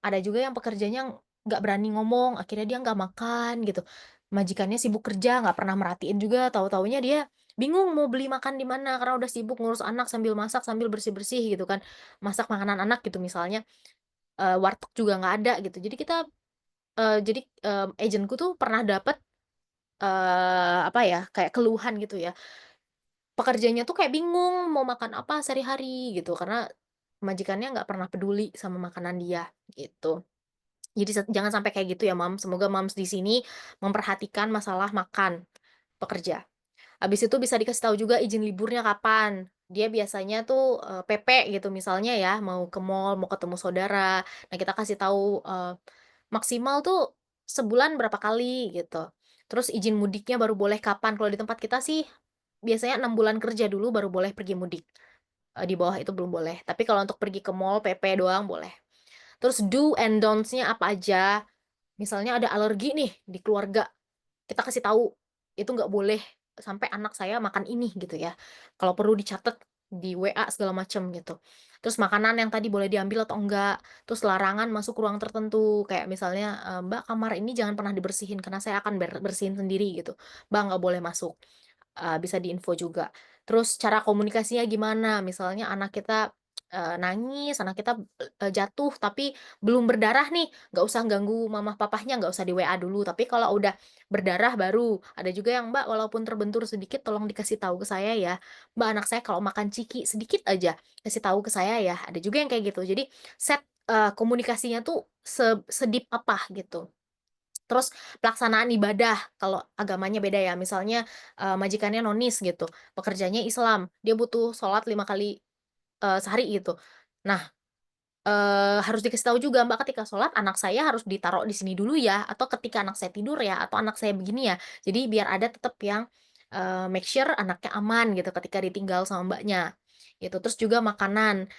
[SPEAKER 2] ada juga yang pekerjanya nggak berani ngomong, akhirnya dia nggak makan gitu. Majikannya sibuk kerja, nggak pernah merhatiin juga, tahu-tahunya dia bingung mau beli makan di mana karena udah sibuk ngurus anak sambil masak, sambil bersih-bersih gitu kan. Masak makanan anak gitu misalnya, warteg juga nggak ada gitu. Jadi kita, agenku tuh pernah dapet, apa ya, kayak keluhan gitu ya, pekerjanya tuh kayak bingung mau makan apa sehari-hari gitu, karena majikannya nggak pernah peduli sama makanan dia, gitu. Jadi jangan sampai kayak gitu ya, Mams. Semoga Mams di sini memperhatikan masalah makan pekerja. Habis itu bisa dikasih tahu juga izin liburnya kapan. Dia biasanya tuh, PP gitu misalnya ya, mau ke mall, mau ketemu saudara. Nah, kita kasih tahu, maksimal tuh sebulan berapa kali gitu. Terus izin mudiknya baru boleh kapan, kalau di tempat kita sih biasanya 6 bulan kerja dulu baru boleh pergi mudik, di bawah itu belum boleh. Tapi kalau untuk pergi ke mall, PP doang boleh. Terus do and don'ts-nya apa aja, misalnya ada alergi nih di keluarga, kita kasih tahu, itu nggak boleh sampai anak saya makan ini gitu ya. Kalau perlu dicatat di WA segala macam gitu. Terus makanan yang tadi boleh diambil atau enggak, terus larangan masuk ruang tertentu, kayak misalnya, "Mbak, kamar ini jangan pernah dibersihin karena saya akan bersihin sendiri," gitu. "Mbak, nggak boleh masuk." Bisa diinfo juga. Terus cara komunikasinya gimana, misalnya anak kita, nangis, anak kita, jatuh tapi belum berdarah nih, nggak usah ganggu mama papahnya, nggak usah di WA dulu, tapi kalau udah berdarah baru. Ada juga yang, "Mbak, walaupun terbentur sedikit tolong dikasih tahu ke saya ya. Mbak, anak saya kalau makan ciki sedikit aja, kasih tahu ke saya ya." Ada juga yang kayak gitu. Jadi set, komunikasinya tuh sedip apa gitu. Terus pelaksanaan ibadah, kalau agamanya beda ya, misalnya, majikannya nonis gitu, pekerjanya Islam, dia butuh sholat 5 kali, sehari gitu. Nah, harus dikasih tahu juga, "Mbak, ketika sholat anak saya harus ditaruh di sini dulu ya, atau ketika anak saya tidur ya, atau anak saya begini ya." Jadi biar ada tetap yang, make sure anaknya aman gitu ketika ditinggal sama Mbaknya, gitu. Terus juga makanan,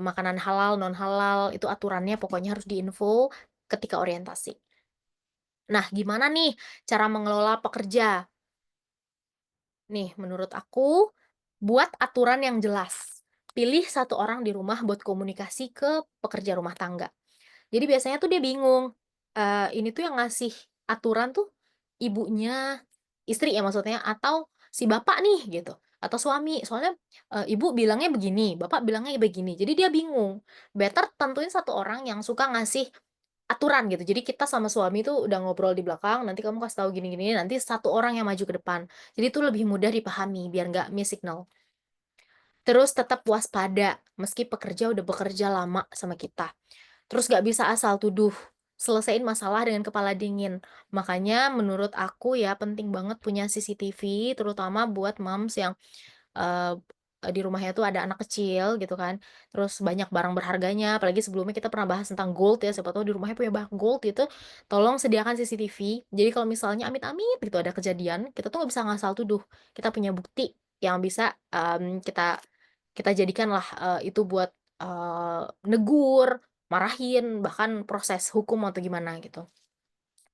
[SPEAKER 2] makanan halal, non halal, itu aturannya pokoknya harus diinfo ketika orientasi. Nah, gimana nih cara mengelola pekerja? Nih, menurut aku, buat aturan yang jelas. Pilih satu orang di rumah buat komunikasi ke pekerja rumah tangga. Jadi biasanya tuh dia bingung, ini tuh yang ngasih aturan tuh ibunya, istri ya maksudnya, atau si bapak nih gitu, atau suami. Soalnya, ibu bilangnya begini, bapak bilangnya begini, jadi dia bingung. Better tentuin satu orang yang suka ngasih aturan gitu. Jadi kita sama suami tuh udah ngobrol di belakang, "Nanti kamu kasih tahu gini gini," nanti satu orang yang maju ke depan. Jadi itu lebih mudah dipahami biar nggak miss signal. Terus tetap waspada, meski pekerja udah bekerja lama sama kita. Terus nggak bisa asal tuduh. selesaiin masalah dengan kepala dingin. Makanya menurut aku ya penting banget punya CCTV terutama buat moms yang Eee di rumahnya tuh ada anak kecil gitu kan, terus banyak barang berharganya, apalagi sebelumnya kita pernah bahas tentang gold ya, siapa tahu di rumahnya punya barang gold gitu, tolong sediakan CCTV. Jadi kalau misalnya amit-amit gitu ada kejadian, kita tuh nggak bisa ngasal tuduh. Kita punya bukti yang bisa, kita kita jadikanlah, itu buat, negur, marahin, bahkan proses hukum atau gimana gitu.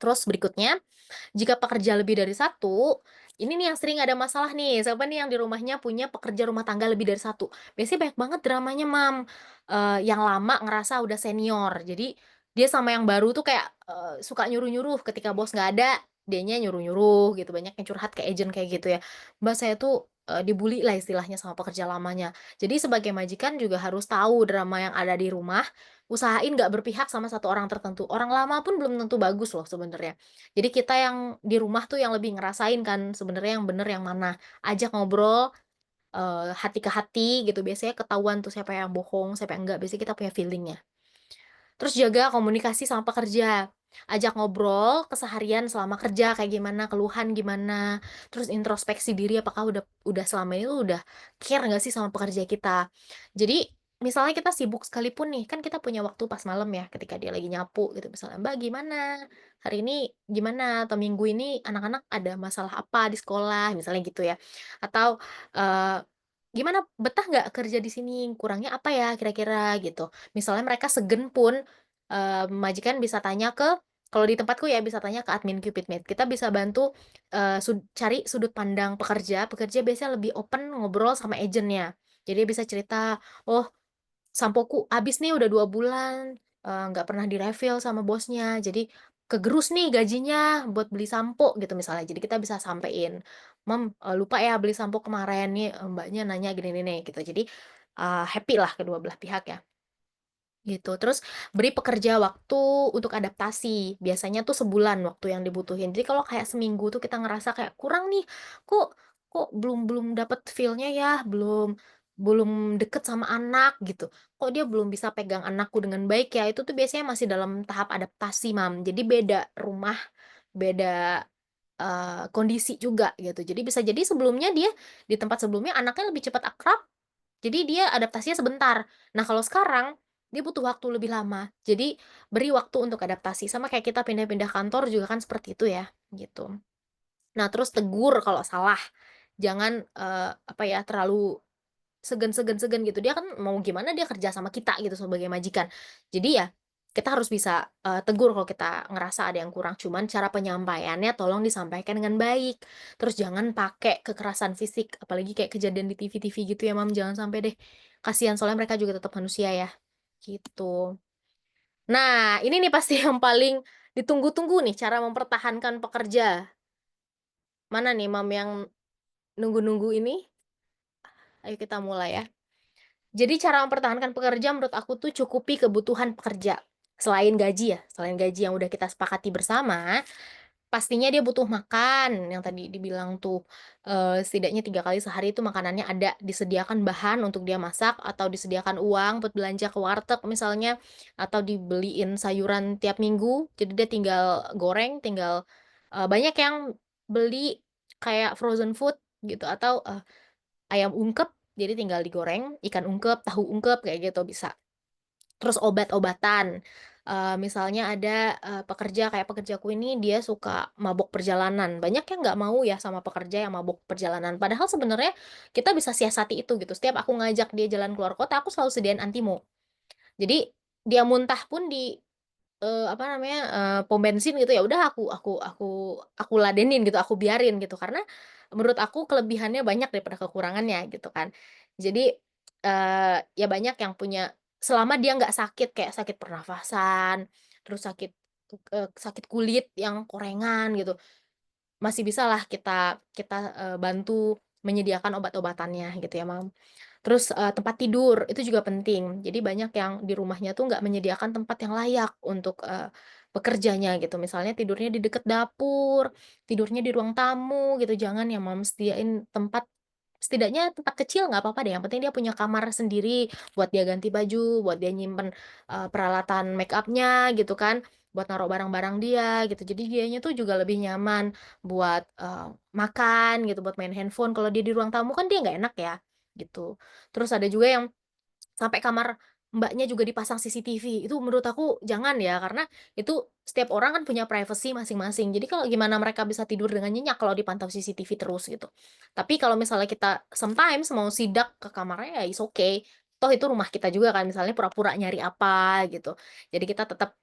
[SPEAKER 2] Terus berikutnya jika pekerja lebih dari satu, ini nih yang sering ada masalah nih, siapa nih yang di rumahnya punya pekerja rumah tangga lebih dari satu. Biasanya banyak banget dramanya, yang lama ngerasa udah senior. Jadi, dia sama yang baru tuh kayak, suka nyuruh-nyuruh ketika bos nggak ada, dianya nyuruh-nyuruh gitu, banyak yang curhat ke agent kayak gitu ya. "Mbak, saya tuh, dibully lah istilahnya sama pekerja lamanya." Jadi sebagai majikan juga harus tahu drama yang ada di rumah, usahain nggak berpihak sama satu orang tertentu. Orang lama pun belum tentu bagus loh sebenarnya. Jadi kita yang di rumah tuh yang lebih ngerasain kan sebenarnya yang bener yang mana. Ajak ngobrol, hati ke hati gitu, biasanya ketahuan tuh siapa yang bohong, siapa yang enggak, biasanya kita punya feeling-nya. Terus jaga komunikasi sama pekerja, ajak ngobrol keseharian selama kerja kayak gimana, keluhan gimana, terus introspeksi diri apakah udah selama ini tuh udah care nggak sih sama pekerja kita. Jadi, misalnya kita sibuk sekalipun nih, kan kita punya waktu pas malam ya ketika dia lagi nyapu gitu misalnya, "Mbak gimana? Hari ini gimana? Atau minggu ini anak-anak ada masalah apa di sekolah?" Misalnya gitu ya. Atau, eee, "Gimana, betah nggak kerja di sini? Kurangnya apa ya kira-kira?" Gitu. Misalnya mereka segen pun, majikan bisa tanya ke kalau di tempatku ya bisa tanya ke admin Cupidmate. Kita bisa bantu, cari sudut pandang pekerja. Pekerja biasanya lebih open ngobrol sama agennya. Jadi bisa cerita, "Oh, sampoku habis nih udah 2 bulan, nggak pernah di-refill sama bosnya, jadi kegerus nih gajinya buat beli sampo," gitu misalnya. Jadi kita bisa sampein, "Mom, lupa ya beli sampo kemarin nih, Mbaknya nanya gini nih," gitu. Jadi, happy lah kedua belah pihak ya. Gitu, terus beri pekerja waktu untuk adaptasi, biasanya tuh sebulan waktu yang dibutuhin. Jadi kalau kayak seminggu tuh kita ngerasa kayak kurang nih, kok kok belum belum dapet feel-nya ya, belum belum deket sama anak gitu, kok dia belum bisa pegang anakku dengan baik ya, itu tuh biasanya masih dalam tahap adaptasi, Jadi beda rumah, beda, kondisi juga gitu. Jadi bisa jadi sebelumnya dia di tempat sebelumnya anaknya lebih cepat akrab jadi dia adaptasinya sebentar. Nah, kalau sekarang, dia butuh waktu lebih lama. Jadi, beri waktu untuk adaptasi. Sama kayak kita pindah-pindah kantor juga kan seperti itu ya, gitu. Nah, terus tegur kalau salah. Jangan, apa ya, terlalu segan gitu. Dia kan mau gimana dia kerja sama kita gitu sebagai majikan. Jadi ya, kita harus bisa, tegur kalau kita ngerasa ada yang kurang. Cuman cara penyampaiannya tolong disampaikan dengan baik. Terus jangan pakai kekerasan fisik, apalagi kayak kejadian di TV-TV gitu ya, jangan sampai deh. Kasihan soalnya mereka juga tetap manusia ya, gitu. Nah, ini nih pasti yang paling ditunggu-tunggu nih, cara mempertahankan pekerja. Mana nih yang nunggu-nunggu ini? Ayo kita mulai ya. Jadi cara mempertahankan pekerja menurut aku tuh cukupi kebutuhan pekerja. Selain gaji yang udah kita sepakati bersama, pastinya dia butuh makan, yang tadi dibilang tuh, setidaknya 3 kali sehari itu makanannya ada, disediakan bahan untuk dia masak, atau disediakan uang buat belanja ke warteg misalnya, atau dibeliin sayuran tiap minggu, jadi dia tinggal goreng, tinggal banyak yang beli kayak frozen food gitu, atau, ayam ungkep, jadi tinggal digoreng, ikan ungkep, tahu ungkep, kayak gitu bisa. Terus obat-obatan, misalnya ada, pekerja kayak pekerjaku ini dia suka mabok perjalanan, banyak yang nggak mau ya sama pekerja yang mabok perjalanan, padahal sebenarnya kita bisa siasati itu gitu, setiap aku ngajak dia jalan keluar kota, aku selalu sediain antimo. Jadi, dia muntah pun di apa namanya, pom bensin gitu, ya udah aku ladenin gitu, aku biarin gitu, karena menurut aku kelebihannya banyak daripada kekurangannya gitu kan. Jadi, ya banyak yang punya selama dia nggak sakit, kayak sakit pernafasan, terus sakit kulit yang korengan gitu, masih bisalah kita kita, bantu menyediakan obat-obatannya gitu ya, Terus, tempat tidur, itu juga penting. Jadi banyak yang di rumahnya tuh nggak menyediakan tempat yang layak untuk, pekerjanya gitu. Misalnya tidurnya di dekat dapur, tidurnya di ruang tamu gitu, jangan ya sediain tempat setidaknya tempat kecil nggak apa-apa deh, yang penting dia punya kamar sendiri buat dia ganti baju, buat dia nyimpen, peralatan make up-nya gitu kan. buat naruh barang-barang dia gitu. Jadi dianya tuh juga lebih nyaman buat, makan gitu, buat main handphone. Kalau dia di ruang tamu kan dia nggak enak ya, gitu. Terus ada juga yang sampai kamar Mbaknya juga dipasang CCTV, itu menurut aku jangan ya, karena itu setiap orang kan punya privacy masing-masing. Jadi kalau gimana mereka bisa tidur dengan nyenyak kalau dipantau CCTV terus gitu. Tapi kalau misalnya kita sometimes mau sidak ke kamarnya ya is okay, toh itu rumah kita juga kan, misalnya pura-pura nyari apa gitu. Jadi kita tetap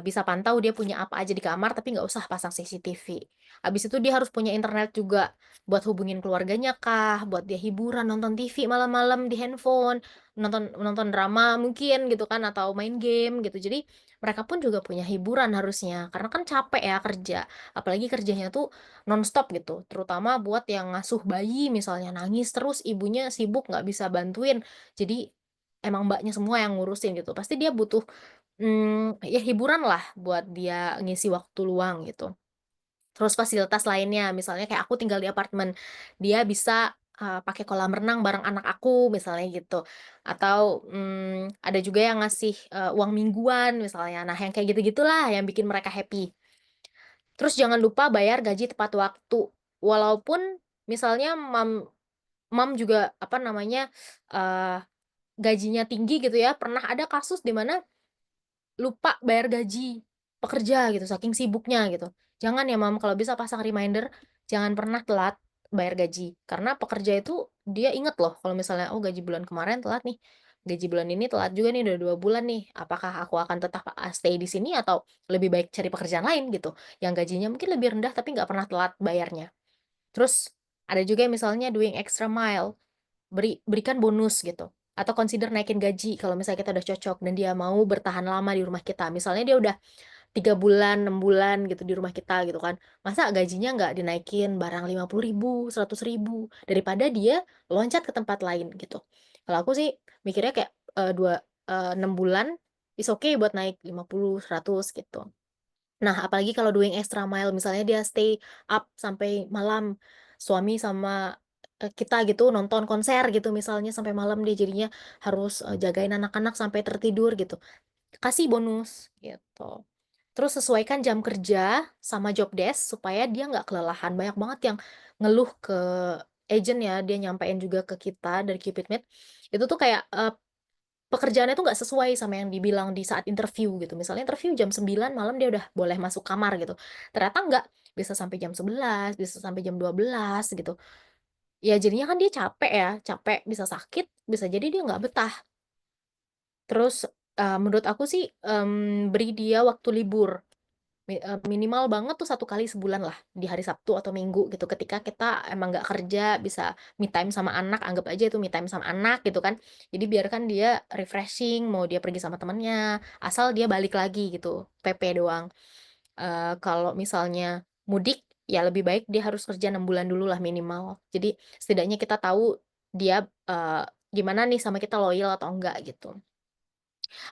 [SPEAKER 2] bisa pantau dia punya apa aja di kamar, tapi nggak usah pasang CCTV. Habis itu dia harus punya internet juga, buat hubungin keluarganya kah, buat dia hiburan, nonton TV malam-malam di handphone, nonton nonton drama mungkin gitu kan, atau main game gitu. Jadi, mereka pun juga punya hiburan harusnya, karena kan capek ya kerja, apalagi kerjanya tuh nonstop gitu, terutama buat yang ngasuh bayi misalnya, nangis terus, ibunya sibuk nggak bisa bantuin, jadi emang Mbaknya semua yang ngurusin gitu. Pasti dia butuh ya hiburan lah buat dia ngisi waktu luang gitu. Terus fasilitas lainnya, misalnya kayak aku tinggal di apartemen, dia bisa, pakai kolam renang bareng anak aku misalnya gitu. Atau, ada juga yang ngasih, uang mingguan misalnya. Nah yang kayak gitu-gitulah yang bikin mereka happy. Terus jangan lupa bayar gaji tepat waktu. Walaupun misalnya mom juga apa namanya, gajinya tinggi gitu ya, pernah ada kasus di mana lupa bayar gaji pekerja gitu, saking sibuknya gitu. Jangan ya Mom, kalau bisa pasang reminder, jangan pernah telat bayar gaji. Karena pekerja itu dia inget loh kalau misalnya, "Oh gaji bulan kemarin telat nih, gaji bulan ini telat juga nih, udah 2 bulan nih. Apakah aku akan tetap, stay di sini atau lebih baik cari pekerjaan lain?" Gitu. Yang gajinya mungkin lebih rendah tapi nggak pernah telat bayarnya. Terus ada juga yang misalnya doing extra mile. Berikan bonus gitu, atau consider naikin gaji kalau misalnya kita udah cocok dan dia mau bertahan lama di rumah kita. Misalnya dia udah 3 bulan, 6 bulan gitu di rumah kita gitu kan, masa gajinya nggak dinaikin barang 50.000, 100.000 daripada dia loncat ke tempat lain gitu. Kalau aku sih mikirnya kayak, 6 bulan is okay buat naik 50, 100 gitu. Nah, apalagi kalau doing extra mile, misalnya dia stay up sampai malam, suami sama, kita gitu nonton konser gitu misalnya sampai malam dia jadinya harus, jagain anak-anak sampai tertidur gitu, kasih bonus gitu. Terus sesuaikan jam kerja sama job desk supaya dia nggak kelelahan. Banyak banget yang ngeluh ke agent ya, dia nyampein juga ke kita dari Cupid Meet, itu tuh kayak, pekerjaannya tuh nggak sesuai sama yang dibilang di saat interview gitu. Misalnya interview jam 9 malam dia udah boleh masuk kamar gitu. Ternyata nggak, bisa sampai jam 11, bisa sampai jam 12 gitu. Ya jadinya kan dia capek ya, capek, bisa sakit, bisa jadi dia nggak betah. Terus, menurut aku sih, beri dia waktu libur. Minimal banget tuh 1 kali sebulan lah, di hari Sabtu atau Minggu gitu, ketika kita emang nggak kerja, bisa me time sama anak, anggap aja itu me time sama anak gitu kan. Jadi biarkan dia refreshing, mau dia pergi sama temennya, asal dia balik lagi gitu, PP doang. Kalau misalnya mudik, ya lebih baik dia harus kerja 6 bulan dulu lah minimal. Jadi setidaknya kita tahu dia, gimana nih sama kita loyal atau enggak gitu.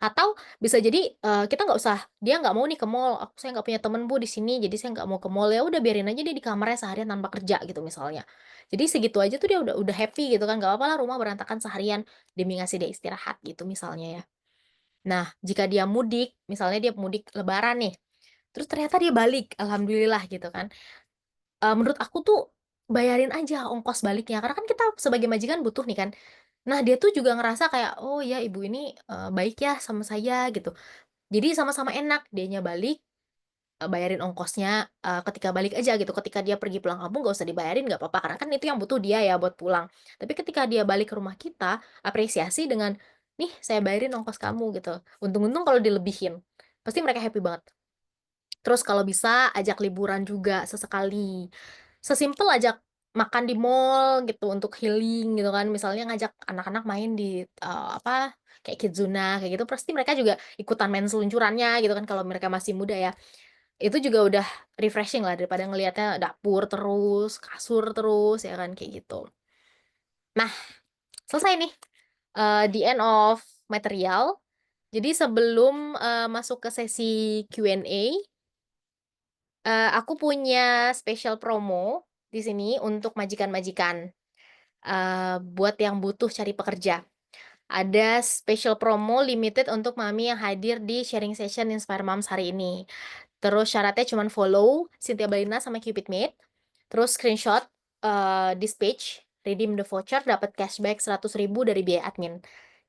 [SPEAKER 2] Atau bisa jadi, kita nggak usah dia nggak mau nih ke mall, "Saya nggak punya temen Bu di sini, jadi saya nggak mau ke mall." Ya udah biarin aja dia di kamarnya seharian tanpa kerja gitu misalnya. Jadi segitu aja tuh dia udah happy gitu kan, nggak apa-apa lah rumah berantakan seharian demi ngasih dia istirahat gitu misalnya ya. Nah, jika dia mudik, misalnya dia mudik lebaran nih, terus ternyata dia balik, alhamdulillah gitu kan. Menurut aku tuh bayarin aja ongkos baliknya, karena kan kita sebagai majikan butuh nih kan. Nah, dia tuh juga ngerasa kayak, "Oh ya ibu ini, baik ya sama saya," gitu. Jadi sama-sama enak, dianya balik, bayarin ongkosnya, ketika balik aja gitu, ketika dia pergi pulang kampung nggak usah dibayarin, nggak apa-apa, karena kan itu yang butuh dia ya buat pulang. Tapi ketika dia balik ke rumah kita, apresiasi dengan, "Nih saya bayarin ongkos kamu," gitu. Untung-untung kalau dilebihin, pasti mereka happy banget. Terus kalau bisa ajak liburan juga sesekali. Sesimpel ajak makan di mall gitu untuk healing gitu kan, misalnya ngajak anak-anak main di, apa, kayak Kidzuna kayak gitu, pasti mereka juga ikutan main seluncurannya gitu kan kalau mereka masih muda ya. Itu juga udah refreshing lah daripada ngelihatnya dapur terus, kasur terus, ya kan, kayak gitu. Nah, selesai nih, the end of material. Jadi sebelum, masuk ke sesi Q&A, aku punya special promo di sini untuk majikan-majikan, buat yang butuh cari pekerja. ada special promo limited untuk mami yang hadir di sharing session Inspire Moms hari ini. Terus syaratnya cuman follow Cynthia Balina sama Cupid Mate, terus screenshot, this page, redeem the voucher, dapat cashback 100.000 dari biaya admin.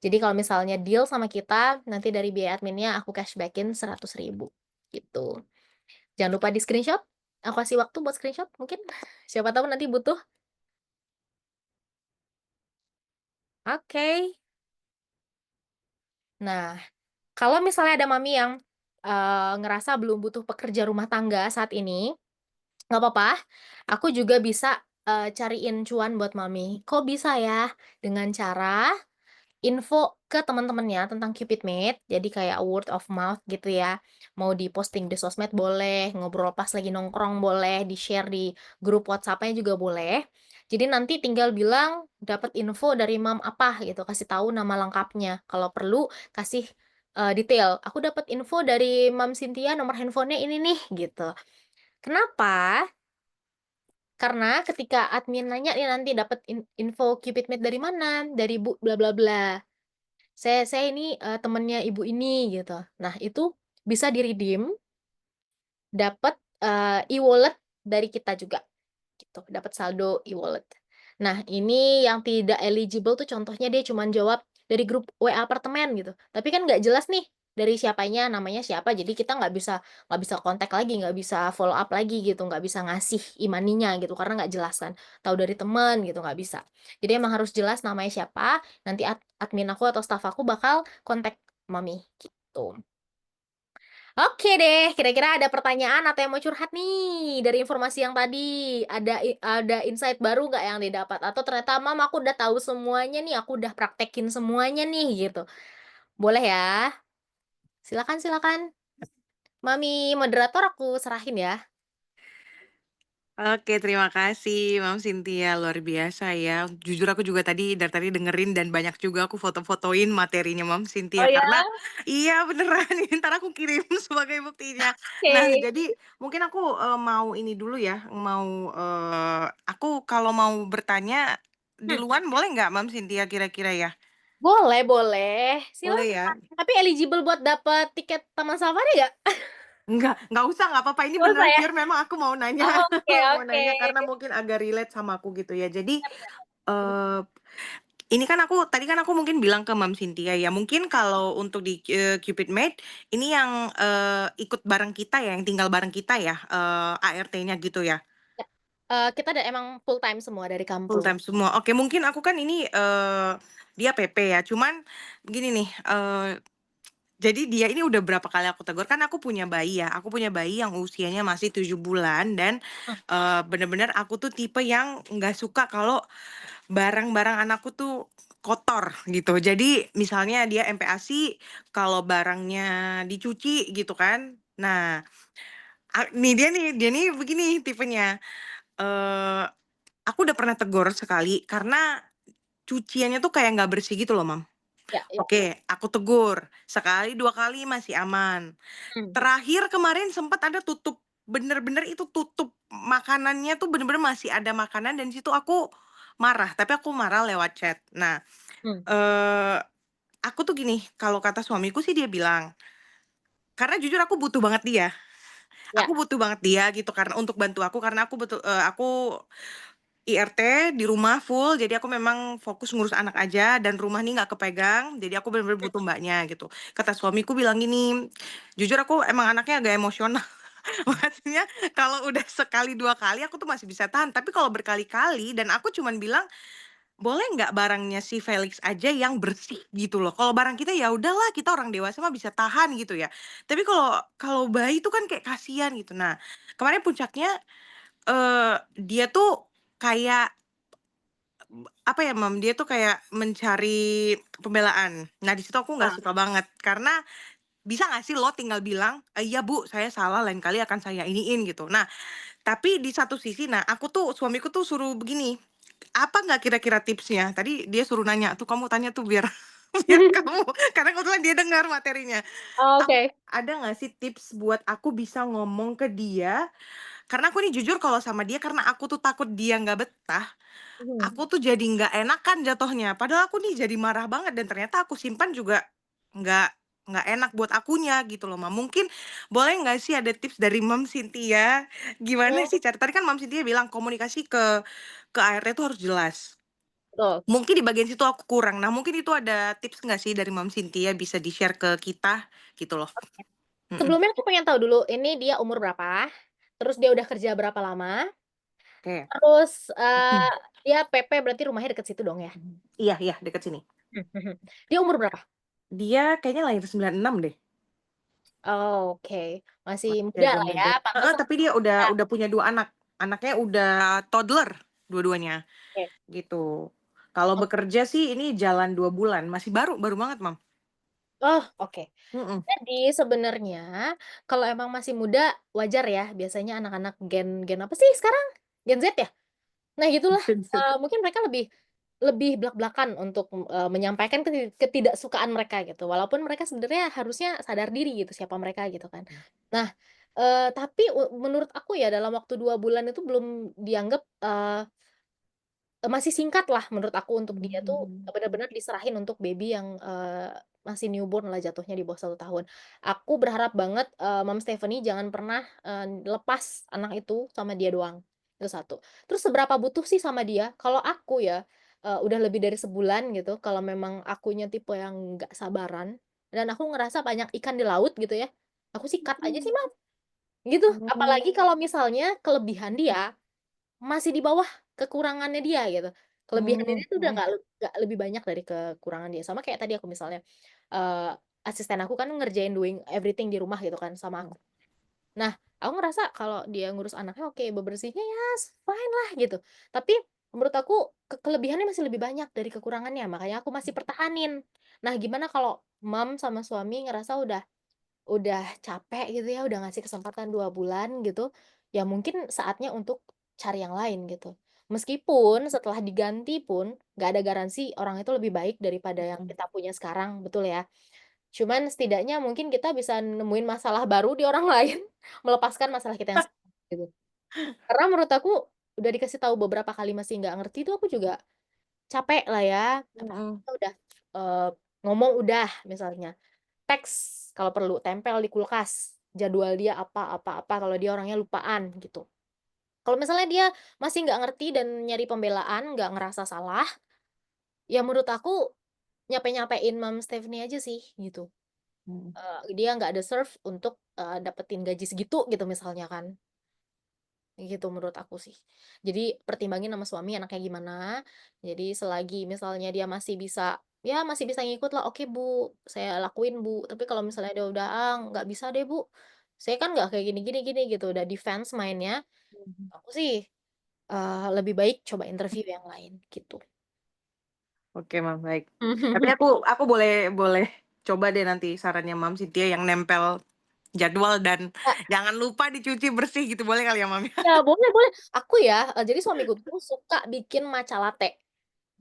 [SPEAKER 2] Jadi kalau misalnya deal sama kita, nanti dari biaya adminnya aku cashback-in 100.000, gitu. Jangan lupa di-screenshot, aku kasih waktu buat screenshot mungkin, siapa tahu nanti butuh. Oke. Nah, kalau misalnya ada mami yang, ngerasa belum butuh pekerja rumah tangga saat ini, nggak apa-apa, aku juga bisa, cariin cuan buat mami. Kok bisa ya? Dengan cara info ke teman-temannya tentang Cupid Mate, jadi kayak word of mouth gitu ya. Mau di-posting di sosmed boleh, ngobrol pas lagi nongkrong boleh, di-share di grup WhatsApp-nya juga boleh. Jadi nanti tinggal bilang dapat info dari mom apa gitu, kasih tahu nama lengkapnya. Kalau perlu kasih, detail, "Aku dapat info dari Mom Cynthia, nomor handphonenya ini nih," gitu. Kenapa? Karena ketika admin nanya nih nanti dapat info Cupid Mate dari mana, dari Bu bla bla bla. Saya ini, temennya ibu ini gitu. Nah itu bisa di-redeem, dapat, e-wallet dari kita juga, gitu, dapat saldo e-wallet. Nah ini yang tidak eligible tuh contohnya dia cuman jawab dari grup WA apartemen gitu, tapi kan nggak jelas nih dari siapanya, namanya siapa, jadi kita nggak bisa kontak lagi, nggak bisa follow up lagi gitu, nggak bisa ngasih e-money-nya gitu, karena nggak jelas kan, tahu dari temen gitu, nggak bisa. Jadi emang harus jelas namanya siapa, nanti admin aku atau staf aku bakal kontak mami, gitu. Oke deh, kira-kira ada pertanyaan atau yang mau curhat nih dari informasi yang tadi? Ada insight baru nggak yang didapat? Atau ternyata, "Mam, aku udah tahu semuanya nih, aku udah praktekin semuanya nih," gitu. Boleh ya? Silakan silakan. Mami moderator aku serahin ya.
[SPEAKER 1] Oke, terima kasih Mom Cynthia, luar biasa ya. Jujur aku juga tadi dari tadi dengerin dan banyak juga aku foto-fotoin materinya Mom
[SPEAKER 2] Oh
[SPEAKER 1] Cynthia
[SPEAKER 2] ya?
[SPEAKER 1] karena iya beneran, entar aku kirim sebagai buktinya. Nah,
[SPEAKER 2] Oke.
[SPEAKER 1] jadi mungkin aku, mau ini dulu ya, mau, aku kalau mau bertanya
[SPEAKER 2] Hmm,
[SPEAKER 1] duluan boleh nggak Mom Cynthia kira-kira ya?
[SPEAKER 2] boleh boleh,
[SPEAKER 1] Boleh ya?
[SPEAKER 2] silakan. Tapi eligible buat dapet tiket Taman Safari nggak?
[SPEAKER 1] Nggak usah, nggak apa-apa, ini
[SPEAKER 2] Nggak usah
[SPEAKER 1] beneran
[SPEAKER 2] ya?
[SPEAKER 1] pure memang aku mau nanya
[SPEAKER 2] Oke
[SPEAKER 1] mau
[SPEAKER 2] oke.
[SPEAKER 1] nanya karena mungkin agak relate sama aku gitu ya. Jadi,
[SPEAKER 2] Siap siap. Mhm,
[SPEAKER 1] eee ini kan aku tadi kan aku mungkin bilang ke Mom Cynthia ya, mungkin kalau untuk di, Cupid Mate ini yang, ikut bareng kita ya, yang tinggal bareng kita ya, ART-nya gitu ya?
[SPEAKER 2] siap. Kita emang full time semua dari
[SPEAKER 1] Full
[SPEAKER 2] kampung.
[SPEAKER 1] time semua? Oke, mungkin aku kan ini, dia PP ya, cuman gini nih, jadi dia ini udah berapa kali aku tegur, kan aku punya bayi ya, aku punya bayi yang usianya masih 7 bulan dan,
[SPEAKER 2] Mmm,
[SPEAKER 1] bener-bener aku tuh tipe yang nggak suka kalau barang-barang anakku tuh kotor gitu. Jadi misalnya dia MPASI, kalau barangnya dicuci gitu kan. Nah, nih dia nih begini tipenya, eee, aku udah pernah tegur sekali karena cuciannya tuh kayak nggak bersih gitu loh, Mam.
[SPEAKER 2] ya ya.
[SPEAKER 1] Oke, aku tegur, sekali, 2 kali masih aman.
[SPEAKER 2] Mmm,
[SPEAKER 1] Terakhir kemarin sempat ada tutup, bener-bener itu tutup makanannya tuh bener-bener masih ada makanan dan di situ aku marah, tapi aku marah lewat chat. Nah,
[SPEAKER 2] mmm,
[SPEAKER 1] Eee, aku tuh gini, kalau kata suamiku sih dia bilang, karena jujur aku butuh banget dia,
[SPEAKER 2] ya,
[SPEAKER 1] aku butuh banget dia gitu karena untuk bantu aku karena aku IRT di rumah full, jadi aku memang fokus ngurus anak aja dan rumah nih nggak kepegang, jadi aku bener-bener butuh Mbaknya gitu. Kata suamiku bilang gini, jujur aku emang anaknya agak emosional, maksudnya kalau udah sekali, 2 kali aku tuh masih bisa tahan, tapi kalau berkali-kali dan aku cuman bilang, "Boleh nggak barangnya si Felix aja yang bersih?" Gitu loh. Kalau barang kita ya udahlah kita orang dewasa mah bisa tahan gitu ya. Tapi kalau kalau bayi itu kan kayak kasihan gitu. Nah, kemarin puncaknya, dia tuh kayak, apa ya, Mom, dia tuh kayak mencari pembelaan. Nah, di situ aku nggak
[SPEAKER 2] ah,
[SPEAKER 1] suka banget karena bisa nggak sih lo tinggal bilang, "Iya Bu, saya salah, lain kali akan saya iniin," gitu. Nah, tapi di satu sisi, nah aku tuh suamiku tuh suruh begini, "Apa nggak kira-kira tipsnya?" Tadi dia suruh nanya, "Tuh kamu tanya tuh biar biar kamu," karena kebetulan dia dengar materinya.
[SPEAKER 2] oke.
[SPEAKER 1] Ada nggak sih tips buat aku bisa ngomong ke dia Karena aku nih jujur kalau sama dia karena aku tuh takut dia nggak betah,
[SPEAKER 2] Mhm.
[SPEAKER 1] aku tuh jadi nggak enakan jatuhnya. Padahal aku nih jadi marah banget dan ternyata aku simpan juga nggak nggak enak buat akunya gitu loh, Mam. Mungkin boleh nggak sih ada tips dari Mom Cynthia, gimana
[SPEAKER 2] Mhm,
[SPEAKER 1] sih tadi kan Mom Cynthia bilang komunikasi ke ART itu harus jelas.
[SPEAKER 2] betul.
[SPEAKER 1] Mungkin di bagian situ aku kurang. Nah, mungkin itu ada tips nggak sih dari Mom Cynthia bisa di-share ke kita gitu loh? Mhm,
[SPEAKER 2] Sebelumnya aku pengen tahu dulu, ini dia umur berapa? Terus dia udah kerja berapa lama?
[SPEAKER 1] oke.
[SPEAKER 2] Terus,
[SPEAKER 1] Mhm,
[SPEAKER 2] dia PP berarti rumahnya deket situ dong ya?
[SPEAKER 1] mhm. Iya iya, dekat sini.
[SPEAKER 2] Mhm. Dia umur berapa?
[SPEAKER 1] Dia kayaknya lahir 96 deh.
[SPEAKER 2] Oke, masih
[SPEAKER 1] Masih
[SPEAKER 2] muda
[SPEAKER 1] agak
[SPEAKER 2] lah ya,
[SPEAKER 1] muda. Heeh,
[SPEAKER 2] pantesan
[SPEAKER 1] tapi dia
[SPEAKER 2] muda.
[SPEAKER 1] udah punya 2 anak. Anaknya udah toddler dua-duanya,
[SPEAKER 2] Oke.
[SPEAKER 1] gitu. Kalau
[SPEAKER 2] Ok
[SPEAKER 1] bekerja sih ini jalan 2 bulan, masih baru baru banget, Mam.
[SPEAKER 2] oh, oke.
[SPEAKER 1] Mhm.
[SPEAKER 2] Jadi sebenarnya kalau emang masih muda, wajar ya, biasanya anak-anak gen gen apa sih sekarang? Gen Z ya? Nah gitulah, mungkin mereka lebih lebih blak-blakan untuk, menyampaikan ketidaksukaan mereka gitu, walaupun mereka sebenarnya harusnya sadar diri gitu siapa mereka gitu kan. Nah, tapi menurut aku ya dalam waktu 2 bulan itu belum dianggap, masih singkat lah menurut aku untuk dia tuh benar-benar diserahin untuk baby yang, masih newborn lah jatuhnya di bawah 1 tahun. Aku berharap banget, Mom Stephanie jangan pernah, lepas anak itu sama dia doang, itu satu. Terus seberapa butuh sih sama dia? Kalau aku ya, udah lebih dari sebulan gitu, kalau memang akunya tipe yang nggak sabaran dan aku ngerasa banyak ikan di laut gitu ya, aku sih cut aja sih, Mam, gitu. Apalagi kalau misalnya kelebihan dia masih di bawah kekurangannya dia gitu. Kelebihannya
[SPEAKER 1] Mmm,
[SPEAKER 2] dia tuh udah
[SPEAKER 1] mhm.
[SPEAKER 2] nggak lebih banyak dari kekurangan dia. Sama kayak tadi aku misalnya, eee, asisten aku kan ngerjain doing everything di rumah gitu kan sama
[SPEAKER 1] Mhm.
[SPEAKER 2] aku. Nah, aku ngerasa kalau dia ngurus anaknya oke, bebersihnya ya fine lah gitu. Tapi menurut aku kelebihannya masih lebih banyak dari kekurangannya, makanya aku masih pertahanin. Nah, gimana kalau mom sama suami ngerasa udah capek gitu ya, udah ngasih kesempatan 2 bulan gitu, ya mungkin saatnya untuk cari yang lain gitu. Meskipun setelah diganti pun, nggak ada garansi orang itu lebih baik daripada yang
[SPEAKER 1] Mhm.
[SPEAKER 2] kita punya sekarang, betul ya? Cuman setidaknya mungkin kita bisa nemuin masalah baru di orang lain, melepaskan masalah kita yang sekarang, gitu. Karena menurut aku, udah dikasih tahu beberapa kali masih nggak ngerti tuh aku juga capek lah ya, apalagi
[SPEAKER 1] Mhm.
[SPEAKER 2] kita udah, ngomong udah misalnya. Teks kalau perlu, tempel di kulkas, jadwal dia apa apa apa, kalau dia orangnya lupaan, gitu. Kalau misalnya dia masih nggak ngerti dan nyari pembelaan, nggak ngerasa salah, ya menurut aku nyape-nyapein Mom Stephanie aja sih, gitu.
[SPEAKER 1] Mhm.
[SPEAKER 2] Dia nggak deserve untuk, dapetin gaji segitu gitu misalnya kan, gitu menurut aku sih. Jadi pertimbangin sama suami anaknya gimana, jadi selagi misalnya dia masih bisa, ya masih bisa ngikut lah, "Oke Bu, saya lakuin Bu." Tapi kalau misalnya dia udah, "Ah, nggak bisa deh Bu, saya kan nggak kayak gini gini gini," gitu, udah defense mainnya,
[SPEAKER 1] Mhm.
[SPEAKER 2] aku sih, lebih baik coba interview yang lain, gitu.
[SPEAKER 1] Oke, Mam, baik. Tapi aku boleh boleh coba deh nanti sarannya Mom Cynthia yang nempel jadwal dan
[SPEAKER 2] Kak,
[SPEAKER 1] jangan lupa dicuci bersih gitu, boleh kali ya, Mam, ya?
[SPEAKER 2] ya boleh boleh. Aku ya, jadi suamiku tuh suka bikin matcha latte.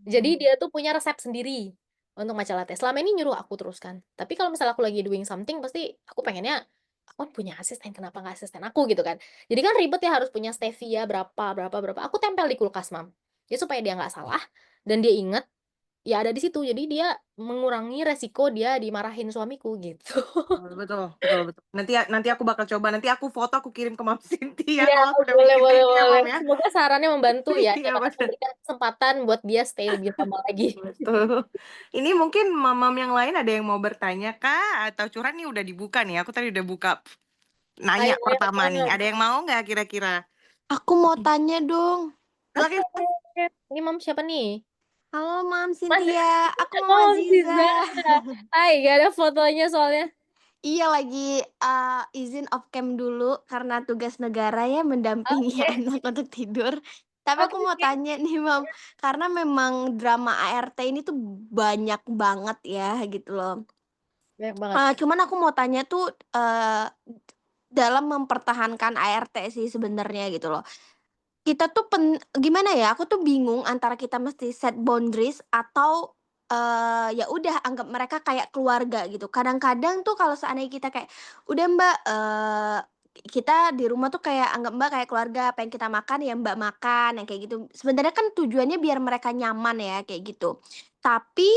[SPEAKER 2] Jadi
[SPEAKER 1] Mhm.
[SPEAKER 2] dia tuh punya resep sendiri untuk matcha latte. Selama ini nyuruh aku terus kan. Tapi kalau misalnya aku lagi doing something pasti aku pengennya, "Aku kan punya asisten, kenapa nggak asisten aku?" Gitu kan. Jadi kan ribet ya harus punya stevia berapa berapa berapa, aku tempel di kulkas, Mam. Ya supaya dia nggak salah dan dia inget, ya ada di situ. Jadi dia mengurangi resiko dia dimarahin suamiku gitu.
[SPEAKER 1] Betul betul betul betul. Nanti aku bakal coba, nanti aku foto aku kirim ke Mom Cynthia
[SPEAKER 2] Iya,
[SPEAKER 1] kalau aku udah
[SPEAKER 2] boleh
[SPEAKER 1] bikin
[SPEAKER 2] boleh
[SPEAKER 1] kayak ya,
[SPEAKER 2] boleh.
[SPEAKER 1] Mam, ya.
[SPEAKER 2] Semoga sarannya membantu ya,
[SPEAKER 1] Iya,
[SPEAKER 2] siapa tahu
[SPEAKER 1] bener.
[SPEAKER 2] memberikan kesempatan buat dia stay lebih lama lagi.
[SPEAKER 1] Betul. Ini mungkin mam yang lain ada yang mau bertanya kah? Atau curhat nih udah dibuka nih, aku tadi udah buka
[SPEAKER 2] Ayo
[SPEAKER 1] nanya
[SPEAKER 2] ayo,
[SPEAKER 1] pertama nih,
[SPEAKER 2] banget.
[SPEAKER 1] ada yang mau nggak kira-kira?
[SPEAKER 3] Aku mau tanya dong.
[SPEAKER 2] Oke
[SPEAKER 1] Silakan.
[SPEAKER 2] oke oke. Ini Mom siapa nih?
[SPEAKER 3] Halo Mam
[SPEAKER 2] Mas
[SPEAKER 3] Cynthia, aku Mama
[SPEAKER 2] oh,
[SPEAKER 3] Ziza.
[SPEAKER 2] Ziza. Hai, gak ada fotonya soalnya.
[SPEAKER 3] Iya lagi izin off cam dulu karena tugas negara ya mendampingi
[SPEAKER 2] Oke
[SPEAKER 3] anak untuk tidur. Tapi
[SPEAKER 2] oke
[SPEAKER 3] aku mau
[SPEAKER 2] oke.
[SPEAKER 3] tanya nih Mam, karena memang drama ART ini tuh banyak banget ya gitu loh.
[SPEAKER 2] Banyak banget.
[SPEAKER 3] Cuman aku mau tanya tuh, dalam mempertahankan ART sih sebenarnya gitu loh. Kita tuh gimana ya, aku tuh bingung antara kita mesti set boundaries atau, ya udah anggap mereka kayak keluarga gitu. Kadang-kadang tuh kalau seandainya kita kayak, "Udah Mbak, kita di rumah tuh kayak anggap Mbak kayak keluarga, apa yang kita makan ya Mbak makan, yang kayak gitu. Sebenarnya kan tujuannya biar mereka nyaman ya, kayak gitu. Tapi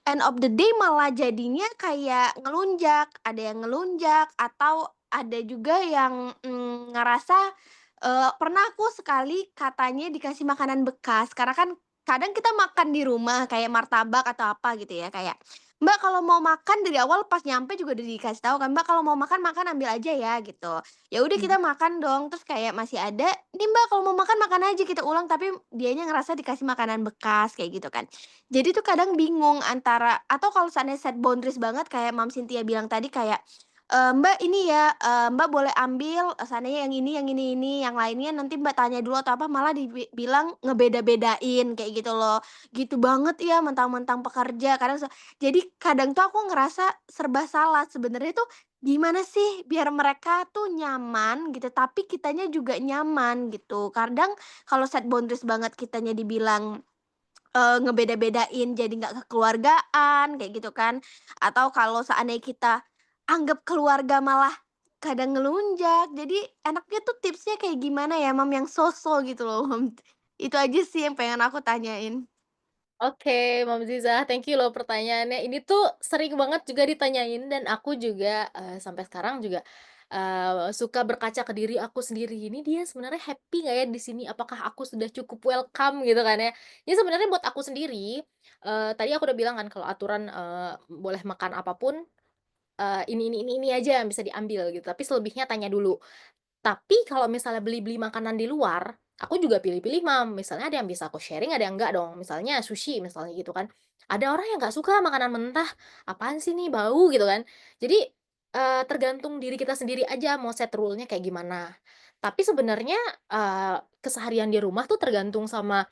[SPEAKER 3] end of the day malah jadinya kayak ngelunjak, ada yang ngelunjak atau ada juga yang, ngerasa, pernah aku sekali katanya dikasih makanan bekas, karena kan kadang kita makan di rumah kayak martabak atau apa gitu ya, kayak, "Mbak kalau mau makan dari awal pas nyampe juga udah dikasih tahu kan, 'Mbak kalau mau makan, makan ambil aja ya,' gitu." Ya udah
[SPEAKER 2] Mhm.
[SPEAKER 3] kita makan dong, terus kayak masih ada, "Nih Mbak kalau mau makan, makan aja," kita ulang, tapi dianya ngerasa dikasih makanan bekas, kayak gitu kan. Jadi tuh kadang bingung antara atau kalau seandainya set boundaries banget kayak Mom Cynthia bilang tadi kayak, "Mbak ini ya, Mbak boleh ambil, seandainya yang ini, yang lainnya nanti Mbak tanya dulu," atau apa, malah bilang ngebeda-bedain kayak gitu loh. "Gitu banget ya mentang-mentang pekerja," kadang jadi kadang tuh aku ngerasa serba salah sebenarnya tuh gimana sih biar mereka tuh nyaman gitu, tapi kitanya juga nyaman gitu. Kadang kalau set boundaries banget kitanya dibilang ngebeda-bedain jadi nggak kekeluargaan, kayak gitu kan. Atau kalau seandainya kita anggap keluarga malah kadang ngelunjak. Jadi enaknya tuh tipsnya kayak gimana ya, Mam, yang so-so gitu loh, Mam. Itu aja sih yang pengen aku tanyain.
[SPEAKER 2] Oke, Mom Zizah, thank you loh pertanyaannya. Ini tuh sering banget juga ditanyain dan aku juga, sampai sekarang juga, suka berkaca ke diri aku sendiri, "Ini dia sebenarnya happy nggak ya di sini? Apakah aku sudah cukup welcome?" Gitu kan ya. Jadi sebenarnya buat aku sendiri, tadi aku udah bilang kan kalau aturan, boleh makan apapun, ini aja yang bisa diambil gitu, tapi selebihnya tanya dulu. Tapi kalau misalnya beli-beli makanan di luar, aku juga pilih-pilih, Mam. Misalnya ada yang bisa aku sharing, ada yang enggak dong. Misalnya sushi misalnya gitu kan. Ada orang yang nggak suka makanan mentah, "Apaan sih nih, bau," gitu kan. Jadi, tergantung diri kita sendiri aja mau set rule-nya kayak gimana. Tapi sebenarnya, keseharian di rumah tuh tergantung sama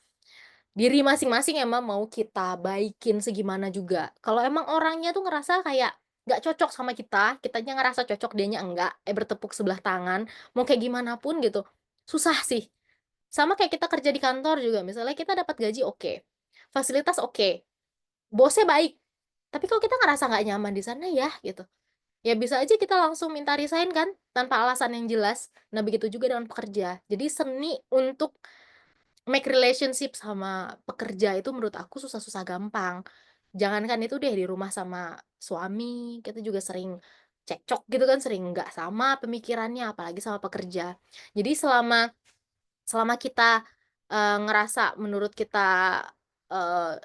[SPEAKER 2] diri masing-masing ya, Mam, mau kita baikin segimana juga. Kalau emang orangnya tuh ngerasa kayak nggak cocok sama kita, kitanya ngerasa cocok, dianya enggak, bertepuk sebelah tangan, mau kayak gimana pun gitu, susah sih. Sama kayak kita kerja di kantor juga, misalnya kita dapat gaji oke, fasilitas oke, bosnya baik, tapi kalau kita ngerasa nggak nyaman di sana ya gitu, ya bisa aja kita langsung minta resign kan, tanpa alasan yang jelas. Nah begitu juga dengan pekerja. Jadi seni untuk make relationship sama pekerja itu menurut aku susah-susah gampang. Jangankan itu deh di rumah sama suami, kita juga sering cekcok gitu kan, sering nggak sama pemikirannya, apalagi sama pekerja. Jadi selama selama kita, ngerasa menurut kita, eee,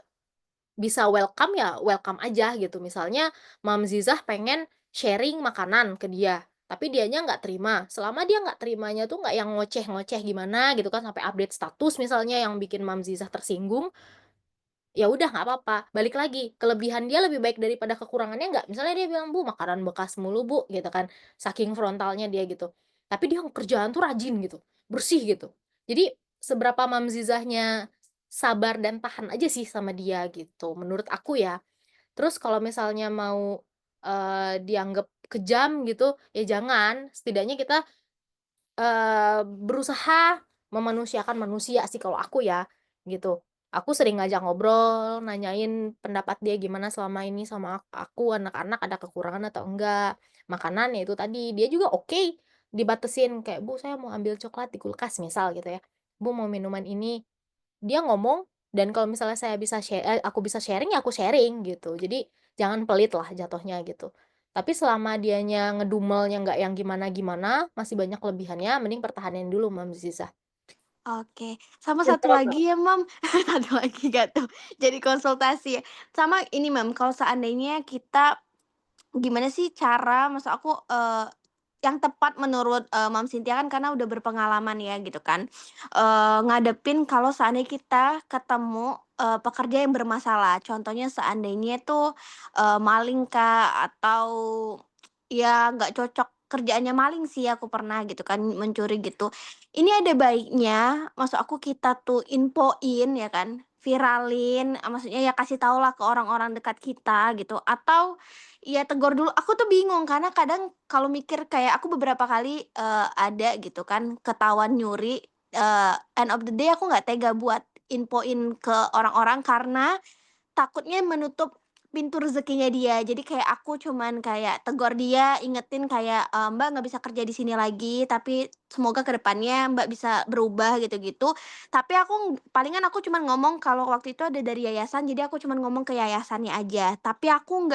[SPEAKER 2] bisa welcome, ya welcome aja gitu. Misalnya Mom Zizah pengen sharing makanan ke dia, tapi dianya nggak terima. Selama dia nggak terimanya tuh nggak yang ngoceh-ngoceh gimana gitu kan, sampai update status misalnya yang bikin Mom Zizah tersinggung, ya udah nggak apa-apa, balik lagi, kelebihan dia lebih baik daripada kekurangannya nggak. Misalnya dia bilang, "Bu, makanan bekas mulu, Bu," gitu kan, saking frontalnya dia gitu. Tapi dia kerjaan tuh rajin gitu, bersih gitu. Jadi seberapa Mamzizahnya sabar dan tahan aja sih sama dia gitu, menurut aku ya. Terus kalau misalnya mau, dianggap kejam gitu, ya jangan, setidaknya kita berusaha memanusiakan manusia sih kalau aku ya, gitu. Aku sering ngajak ngobrol, nanyain pendapat dia gimana selama ini sama aku, anak-anak ada kekurangan atau enggak. Makanan ya itu tadi, dia juga oke dibatasin kayak, "Bu, saya mau ambil coklat di kulkas," misal gitu ya. "Bu, mau minuman ini." Dia ngomong dan kalau misalnya aku bisa sharing, ya aku sharing gitu. Jadi jangan pelit lah jatuhnya gitu. Tapi selama dianya ngedumelnya nggak yang gimana-gimana, masih banyak kelebihannya, mending pertahanin dulu Mom Zizah.
[SPEAKER 3] Oke, sama
[SPEAKER 2] Gitu,
[SPEAKER 3] satu lagi ya, Mam, satu lagi nggak tuh, jadi konsultasi ya. Sama ini, Mam, kalau seandainya kita gimana sih cara maksud aku, yang tepat menurut, Mom Cynthia kan karena udah berpengalaman ya gitu kan, ngadepin kalau seandainya kita ketemu, pekerja yang bermasalah. Contohnya seandainya tuh, maling kah atau ya nggak cocok kerjaannya maling sih aku pernah gitu kan mencuri gitu. Ini ada baiknya maksud aku kita tuh infoin ya kan, viralin, maksudnya ya kasih tahulah ke orang-orang dekat kita gitu atau ya tegur dulu, aku tuh bingung karena kadang kalau mikir kayak aku beberapa kali, ada gitu kan ketahuan nyuri, end of the day aku nggak tega buat infoin ke orang-orang karena takutnya menutup pintu rezekinya dia. Jadi kayak aku cuman kayak tegur dia, ingetin kayak, "Mbak nggak bisa kerja di sini lagi, tapi semoga ke depannya Mbak bisa berubah," gitu-gitu. Tapi palingan aku cuman ngomong kalau waktu itu ada dari yayasan, jadi aku cuman ngomong ke yayasannya aja. Tapi aku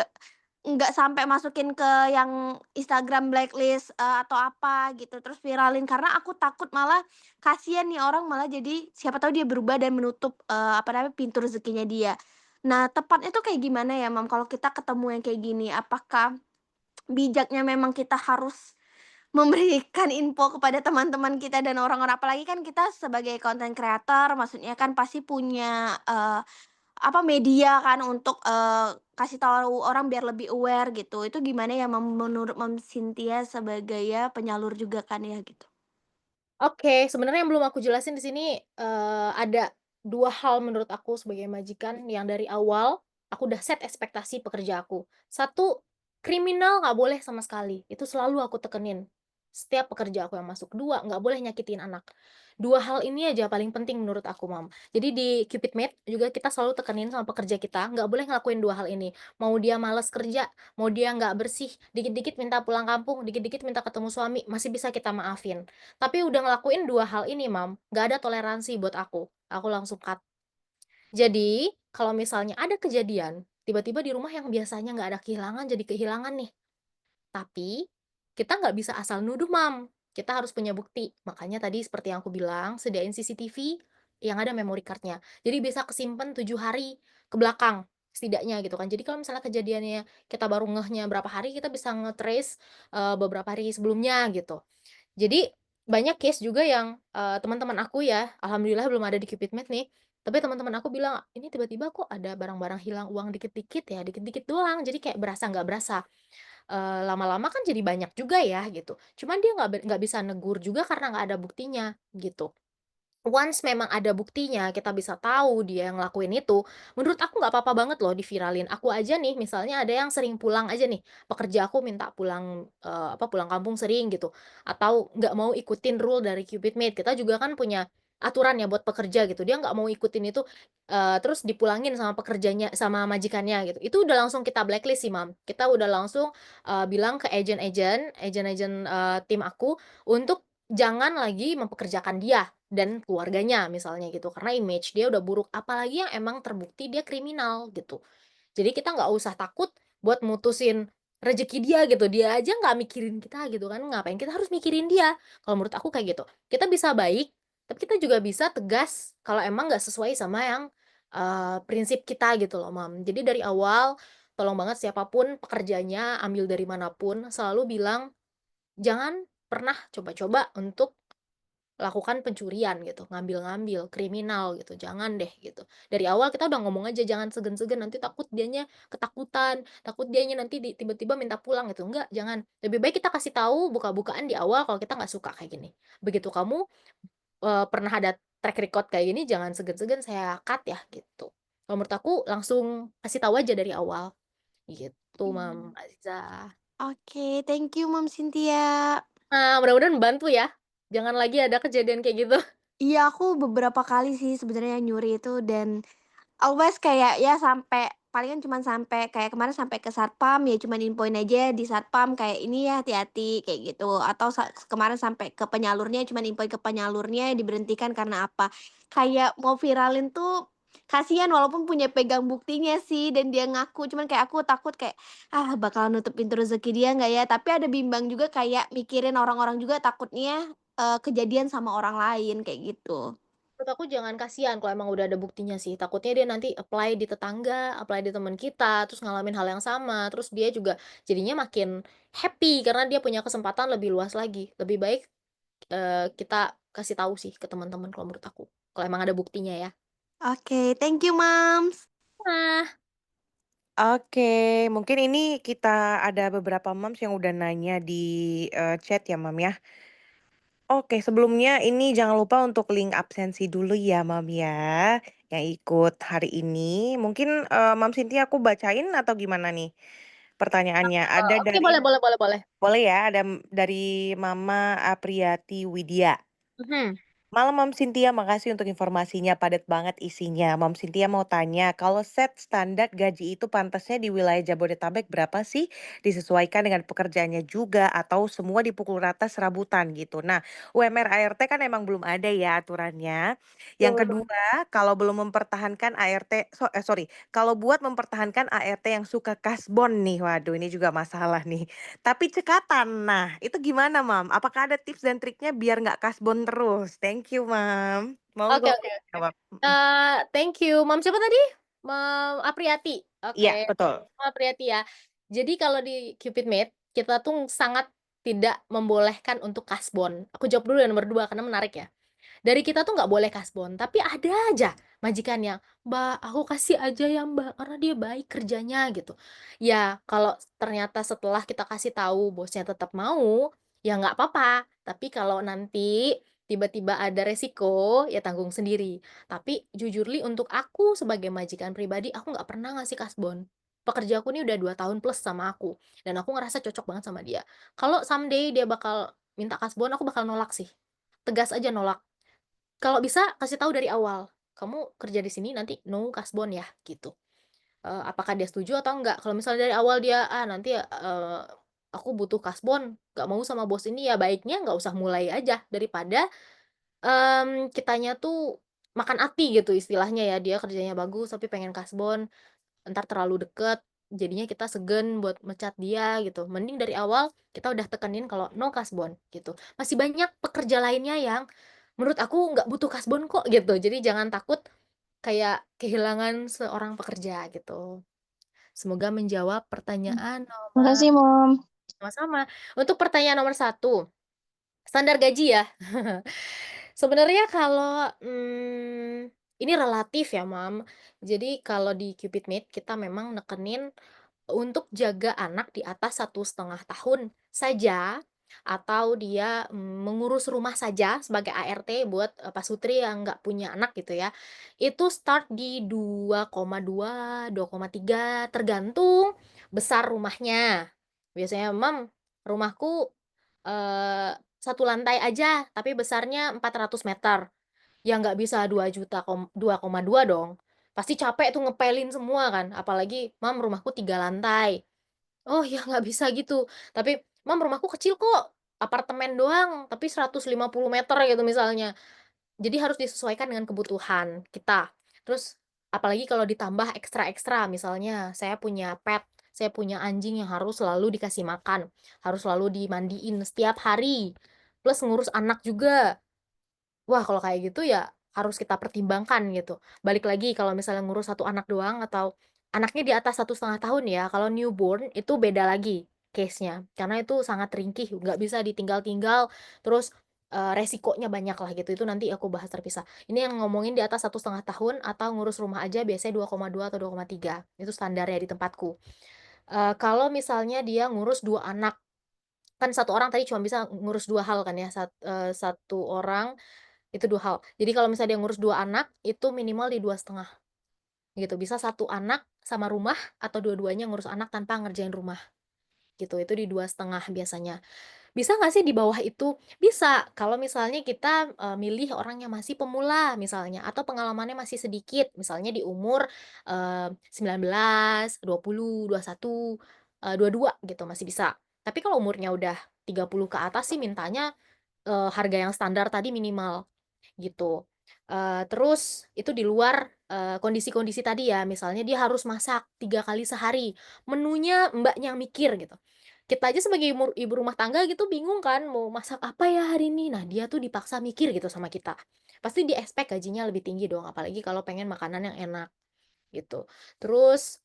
[SPEAKER 3] nggak sampai masukin ke yang Instagram blacklist, atau apa gitu, terus viralin, karena aku takut malah kasihan nih orang malah jadi siapa tahu dia berubah dan menutup, apa namanya, pintu rezekinya dia. Nah, tepatnya tuh kayak gimana ya, Mom, kalau kita ketemu yang kayak gini? Apakah bijaknya memang kita harus memberikan info kepada teman-teman kita dan orang-orang, apalagi kan kita sebagai content creator, maksudnya kan pasti punya, apa, media kan untuk, kasih tahu orang biar lebih aware gitu. Itu gimana ya, menurut Mom Cynthia sebagai ya penyalur juga kan ya gitu?
[SPEAKER 2] Oke, sebenarnya yang belum aku jelasin di sini, ada 2 hal menurut aku sebagai majikan yang dari awal aku udah set ekspektasi pekerja aku. Satu, kriminal nggak boleh sama sekali, itu selalu aku tekenin setiap pekerja aku yang masuk. 2, nggak boleh nyakitin anak. 2 hal ini aja paling penting menurut aku, Mom. Jadi di Cupid Mate juga kita selalu tekenin sama pekerja kita, nggak boleh ngelakuin 2 hal ini. Mau dia males kerja, mau dia nggak bersih, dikit-dikit minta pulang kampung, dikit-dikit minta ketemu suami, masih bisa kita maafin. Tapi udah ngelakuin 2 hal ini, Mam, nggak ada toleransi buat aku langsung cut. Jadi, kalau misalnya ada kejadian, tiba-tiba di rumah yang biasanya nggak ada kehilangan, jadi kehilangan nih. Tapi, kita nggak bisa asal nuduh, Mam. Kita harus punya bukti. Makanya tadi seperti yang aku bilang, sediain CCTV yang ada memory card-nya. Jadi bisa kesimpan 7 hari ke belakang, setidaknya gitu kan. Jadi kalau misalnya kejadiannya kita baru ngehnya berapa hari, kita bisa nge-trace, beberapa hari sebelumnya gitu. Jadi, banyak case juga yang, teman-teman aku ya, alhamdulillah belum ada di Cupid Mate nih, tapi teman-teman aku bilang, "Ini tiba-tiba kok ada barang-barang hilang uang dikit-dikit ya, dikit-dikit doang." Jadi kayak berasa nggak berasa. Lama-lama kan jadi banyak juga ya, gitu. Cuman dia nggak bisa negur juga karena nggak ada buktinya, gitu. Once memang ada buktinya, kita bisa tahu dia yang ngelakuin itu, menurut aku nggak apa-apa banget loh diviralin. Aku aja nih, misalnya ada yang sering pulang aja nih, pekerja aku minta pulang, pulang kampung sering gitu, atau nggak mau ikutin rule dari Cupid Mate. Kita juga kan punya aturan ya buat pekerja gitu, dia nggak mau ikutin itu, terus dipulangin sama pekerjanya sama majikannya gitu. Itu udah langsung kita blacklist sih, Mam. Kita udah langsung, bilang ke agen-agen, tim aku untuk jangan lagi mempekerjakan dia dan keluarganya misalnya gitu, karena image dia udah buruk, apalagi yang emang terbukti dia kriminal gitu. Jadi kita nggak usah takut buat mutusin rezeki dia gitu, dia aja nggak mikirin kita gitu kan, ngapain kita harus mikirin dia, kalau menurut aku kayak gitu. Kita bisa baik, tapi kita juga bisa tegas kalau emang nggak sesuai sama yang, prinsip kita gitu loh, Mam. Jadi dari awal, tolong banget siapapun pekerjanya, ambil dari manapun, selalu bilang, "Jangan pernah coba-coba untuk lakukan pencurian gitu, ngambil-ngambil, kriminal gitu, jangan deh gitu. Dari awal kita udah ngomong aja jangan segan-segan, nanti takut dianya ketakutan, takut dianya nanti tiba-tiba minta pulang gitu, enggak, jangan. Lebih baik kita kasih tahu buka-bukaan di awal kalau kita nggak suka kayak gini. Begitu kamu, pernah ada track record kayak gini, jangan segan-segan saya cut ya gitu. Kalau menurut aku langsung kasih tahu aja dari awal, gitu Mama
[SPEAKER 3] Mmm.
[SPEAKER 2] Azza.
[SPEAKER 3] Oke, thank you Mom Cynthia.
[SPEAKER 2] Nah, mudah-mudahan membantu ya, jangan lagi ada kejadian kayak gitu.
[SPEAKER 3] Iya, aku beberapa kali sih sebenarnya nyuri itu dan always kayak ya sampai palingan cuman sampai kayak kemarin sampai ke satpam, ya cuman infoin aja di satpam kayak, "Ini ya hati-hati," kayak gitu. Atau kemarin sampai ke penyalurnya, cuman infoin ke penyalurnya diberhentikan karena apa, kayak mau viralin tuh kasihan walaupun punya pegang buktinya sih dan dia ngaku, cuman kayak aku takut kayak, "Ah, bakalan nutup pintu rezeki dia nggak ya?" Tapi ada bimbang juga kayak mikirin orang-orang juga takutnya, kejadian sama orang lain, kayak gitu.
[SPEAKER 2] Menurut aku jangan kasihan kalau emang udah ada buktinya sih, takutnya dia nanti apply di tetangga, apply di teman kita, terus ngalamin hal yang sama, terus dia juga jadinya makin happy karena dia punya kesempatan lebih luas lagi. Lebih baik, kita kasih tahu sih ke teman-teman kalau menurut aku, kalau emang ada buktinya ya.
[SPEAKER 3] Oke, thank you Moms.
[SPEAKER 2] Nah,
[SPEAKER 1] Oke, mungkin ini kita ada beberapa moms yang udah nanya di, chat ya, Mam, ya. Oke, sebelumnya ini jangan lupa untuk link absensi dulu ya, Mam, ya, yang ikut hari ini. Mungkin, Mom Cynthia aku bacain atau gimana nih pertanyaannya? Ada
[SPEAKER 2] oke, boleh
[SPEAKER 1] dari
[SPEAKER 2] boleh boleh boleh.
[SPEAKER 1] boleh ya, ada dari Mama Apriyati Widya.
[SPEAKER 2] Mhm.
[SPEAKER 1] Malam Mom Cynthia, makasih untuk informasinya, padat banget isinya. Mom Cynthia mau tanya, kalau set standar gaji itu pantasnya di wilayah Jabodetabek berapa sih? Disesuaikan dengan pekerjaannya juga atau semua dipukul rata serabutan gitu. Nah, UMR ART kan emang belum ada ya aturannya. Yang
[SPEAKER 2] Betul betul.
[SPEAKER 1] kedua, kalau belum mempertahankan ART, sorry, kalau buat mempertahankan ART yang suka kasbon nih, waduh ini juga masalah nih. Tapi cekatan, nah itu gimana, Mam? Apakah ada tips dan triknya biar nggak kasbon terus? Thank you, Mam.
[SPEAKER 2] Oke
[SPEAKER 1] Monggo
[SPEAKER 2] oke.
[SPEAKER 1] jawab, mhm.
[SPEAKER 2] Thank you, Mom siapa tadi? Mom Apriyati?
[SPEAKER 1] Iya,
[SPEAKER 2] Oke,
[SPEAKER 1] betul.
[SPEAKER 2] Mom Apriyati ya. Jadi kalau di Cupid Mate, kita tuh sangat tidak membolehkan untuk kasbon. Aku jawab dulu yang nomor 2 karena menarik ya. Dari kita tuh nggak boleh kasbon, tapi ada aja majikan yang, "Mbak, aku kasih aja ya Mbak, karena dia baik kerjanya," gitu. Ya, kalau ternyata setelah kita kasih tahu bosnya tetap mau, ya nggak apa-apa. Tapi kalau nanti tiba-tiba ada resiko, ya tanggung sendiri. Tapi jujur Li, untuk aku sebagai majikan pribadi, aku nggak pernah ngasih kasbon. Pekerja aku nih udah 2 tahun plus sama aku, dan aku ngerasa cocok banget sama dia. Kalau someday dia bakal minta kasbon, aku bakal nolak sih. Tegas aja nolak. Kalau bisa kasih tahu dari awal, "Kamu kerja di sini nanti no kasbon ya," gitu. Apakah dia setuju atau enggak. Kalau misalnya dari awal dia, "Ah, nanti, aku butuh kasbon, nggak mau sama bos ini," ya baiknya nggak usah mulai aja daripada, kitanya tuh makan hati gitu istilahnya ya, dia kerjanya bagus tapi pengen kasbon, entar terlalu deket, jadinya kita segen buat mecat dia gitu. Mending dari awal kita udah tekenin kalau no kasbon gitu. Masih banyak pekerja lainnya yang menurut aku nggak butuh kasbon kok gitu. Jadi jangan takut kayak kehilangan seorang pekerja gitu. Semoga menjawab pertanyaan nomor
[SPEAKER 3] Makasih, Mom.
[SPEAKER 2] sama-sama. Untuk pertanyaan nomor 1, standar gaji ya. Sebenarnya kalau, ini relatif ya, Mam. Jadi kalau di Cupid Meet kita memang nekenin untuk jaga anak di atas 1,5 tahun saja, atau dia, mengurus rumah saja sebagai ART buat, pasutri yang nggak punya anak gitu ya, itu start di 2,2, 2,3 tergantung besar rumahnya. Biasanya, "Mom, rumahku, 1 lantai aja tapi besarnya 400 meter." Ya nggak bisa 2,2 dong. Pasti capek tuh ngepelin semua kan, apalagi, "Mom, rumahku 3 lantai." Oh ya nggak bisa gitu. Tapi, "Mom, rumahku kecil kok, apartemen doang, tapi 150 meter," gitu misalnya. Jadi harus disesuaikan dengan kebutuhan kita. Terus apalagi kalau ditambah ekstra-ekstra, misalnya saya punya pet, saya punya anjing yang harus selalu dikasih makan, harus selalu dimandiin setiap hari, plus ngurus anak juga. Wah, kalau kayak gitu ya harus kita pertimbangkan gitu. Balik lagi kalau misalnya ngurus 1 anak doang atau anaknya di atas 1,5 tahun ya, kalau newborn itu beda lagi case-nya. Karena itu sangat ringkih, nggak bisa ditinggal-tinggal, terus, resikonya banyak lah gitu, itu nanti aku bahas terpisah. Ini yang ngomongin di atas 1,5 tahun atau ngurus rumah aja biasanya 2,2 atau 2,3, itu standarnya di tempatku. Kalau misalnya dia ngurus 2 anak, kan 1 orang tadi cuma bisa ngurus 2 hal kan ya, 1 orang itu 2 hal. Jadi kalau misalnya dia ngurus 2 anak, itu minimal di 2,5 gitu. Bisa 1 anak sama rumah atau dua-duanya ngurus anak tanpa ngerjain rumah, gitu. Itu di 2,5 biasanya. Bisa nggak sih di bawah itu? Bisa, kalau misalnya kita, milih orang yang masih pemula misalnya, atau pengalamannya masih sedikit, misalnya di umur, 19, 20, 21, 22 gitu, masih bisa. Tapi kalau umurnya udah 30 ke atas sih mintanya, harga yang standar tadi minimal. Gitu. Terus itu di luar, kondisi-kondisi tadi ya, misalnya dia harus masak 3 kali sehari, menunya Mbaknya yang mikir gitu. Kita aja sebagai ibu rumah tangga gitu bingung kan mau masak apa ya hari ini. Nah, dia tuh dipaksa mikir gitu sama kita. Pasti di-expect gajinya lebih tinggi dong, apalagi kalau pengen makanan yang enak. Gitu. Terus,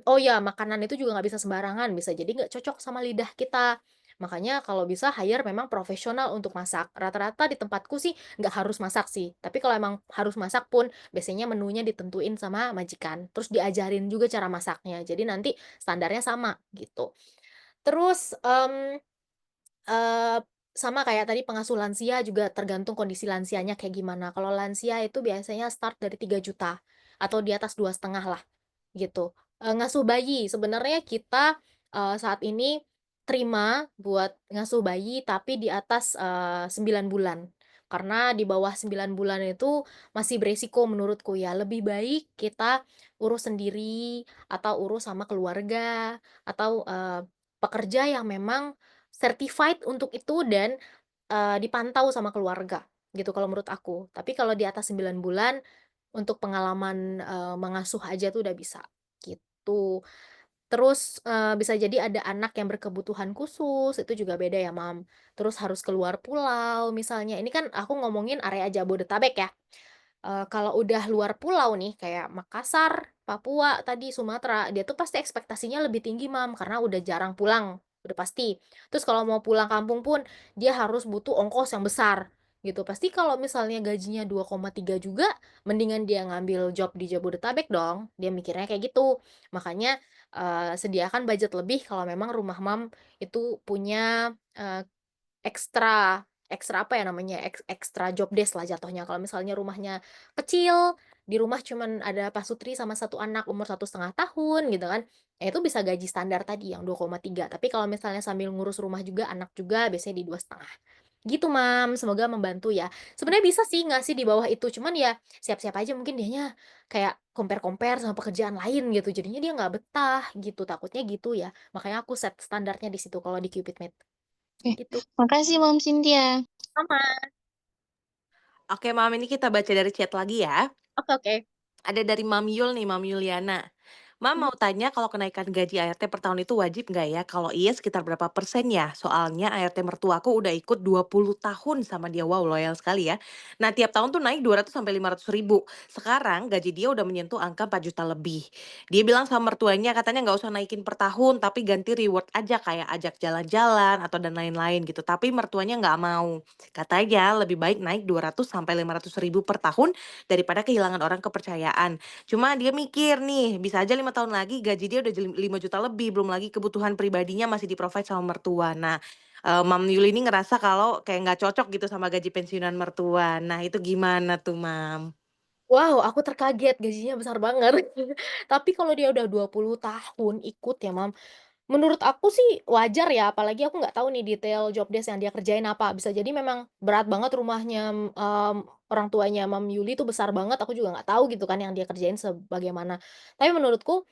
[SPEAKER 2] oh ya makanan itu juga nggak bisa sembarangan, bisa jadi nggak cocok sama lidah kita. Makanya kalau bisa hire memang profesional untuk masak. Rata-rata di tempatku sih nggak harus masak sih, tapi kalau emang harus masak pun biasanya menunya ditentuin sama majikan, terus diajarin juga cara masaknya. Jadi nanti standarnya sama gitu. Terus, Eee, sama kayak tadi pengasuh lansia juga tergantung kondisi lansianya kayak gimana. Kalau lansia itu biasanya start dari 3 juta atau di atas 2,5 lah, gitu. Ngasuh bayi, sebenarnya kita, saat ini terima buat ngasuh bayi tapi di atas, 9 bulan. Karena di bawah 9 bulan itu masih beresiko menurutku ya, lebih baik kita urus sendiri atau urus sama keluarga atau, pekerja yang memang certified untuk itu dan, dipantau sama keluarga, gitu kalau menurut aku. Tapi kalau di atas 9 bulan, untuk pengalaman, mengasuh aja tuh udah bisa, gitu. Terus, bisa jadi ada anak yang berkebutuhan khusus, itu juga beda ya, Mam. Terus harus keluar pulau misalnya, ini kan aku ngomongin area Jabodetabek ya. Kalau udah luar pulau nih, kayak Makassar, Papua tadi, Sumatera, dia tuh pasti ekspektasinya lebih tinggi, Mam, karena udah jarang pulang, udah pasti. Terus kalau mau pulang kampung pun, dia harus butuh ongkos yang besar, gitu. Pasti kalau misalnya gajinya 2,3 juga, mendingan dia ngambil job di Jabodetabek dong, dia mikirnya kayak gitu. Makanya, sediakan budget lebih kalau memang rumah Mam itu punya, ekstra ekstra apa ya namanya, ekstra job desk lah jatuhnya. Kalau misalnya rumahnya kecil, di rumah cuman ada pasutri sama satu anak umur 1,5 tahun gitu kan, ya itu bisa gaji standar tadi yang 2,3. Tapi kalau misalnya sambil ngurus rumah juga, anak juga, biasanya di 2,5. Gitu, Mam, semoga membantu ya. Sebenarnya bisa sih ngasih di bawah itu, cuman ya siap-siap aja mungkin dianya kayak compare-compare sama pekerjaan lain gitu, jadinya dia nggak betah gitu, takutnya gitu ya. Makanya aku set standarnya di situ kalau di Cupid Mate,
[SPEAKER 4] Oke,
[SPEAKER 2] gitu.
[SPEAKER 4] makasih Mom Cynthia.
[SPEAKER 2] Sama.
[SPEAKER 1] Oke, Mam, ini kita baca dari chat lagi ya.
[SPEAKER 2] Oke oke.
[SPEAKER 1] Ada dari Mam Yul nih, Mam Yuliana. Mam
[SPEAKER 2] Mhm.
[SPEAKER 1] mau tanya kalau kenaikan gaji ART per tahun itu wajib nggak ya? Kalau iya sekitar berapa persen ya? Soalnya ART mertuaku udah ikut 20 tahun sama dia. Wow, loyal sekali ya. Nah, tiap tahun tuh naik 200 sampai 500 ribu. Sekarang gaji dia udah menyentuh angka 4 juta lebih. Dia bilang sama mertuanya katanya nggak usah naikin per tahun, tapi ganti reward aja kayak ajak jalan-jalan atau dan lain-lain gitu. Tapi mertuanya nggak mau. Katanya lebih baik naik 200 sampai 500 ribu per tahun daripada kehilangan orang kepercayaan. Cuma dia mikir nih, bisa aja 5 tahun lagi gaji dia udah 5 juta lebih, belum lagi kebutuhan pribadinya masih di-provide sama mertua. Nah, Mam Yuli ini ngerasa kalau kayak nggak cocok gitu sama gaji pensiunan mertua. Nah, itu gimana tuh, Mam?
[SPEAKER 2] Wow, aku terkaget gajinya besar banget. Tapi kalau dia udah 20 tahun ikut ya, Mam, menurut aku sih wajar ya, apalagi aku nggak tahu nih detail job desk yang dia kerjain apa. Bisa jadi memang berat banget rumahnya, orang tuanya Mam Yuli itu besar banget, aku juga nggak tahu gitu kan yang dia kerjain sebagaimana. Tapi menurutku,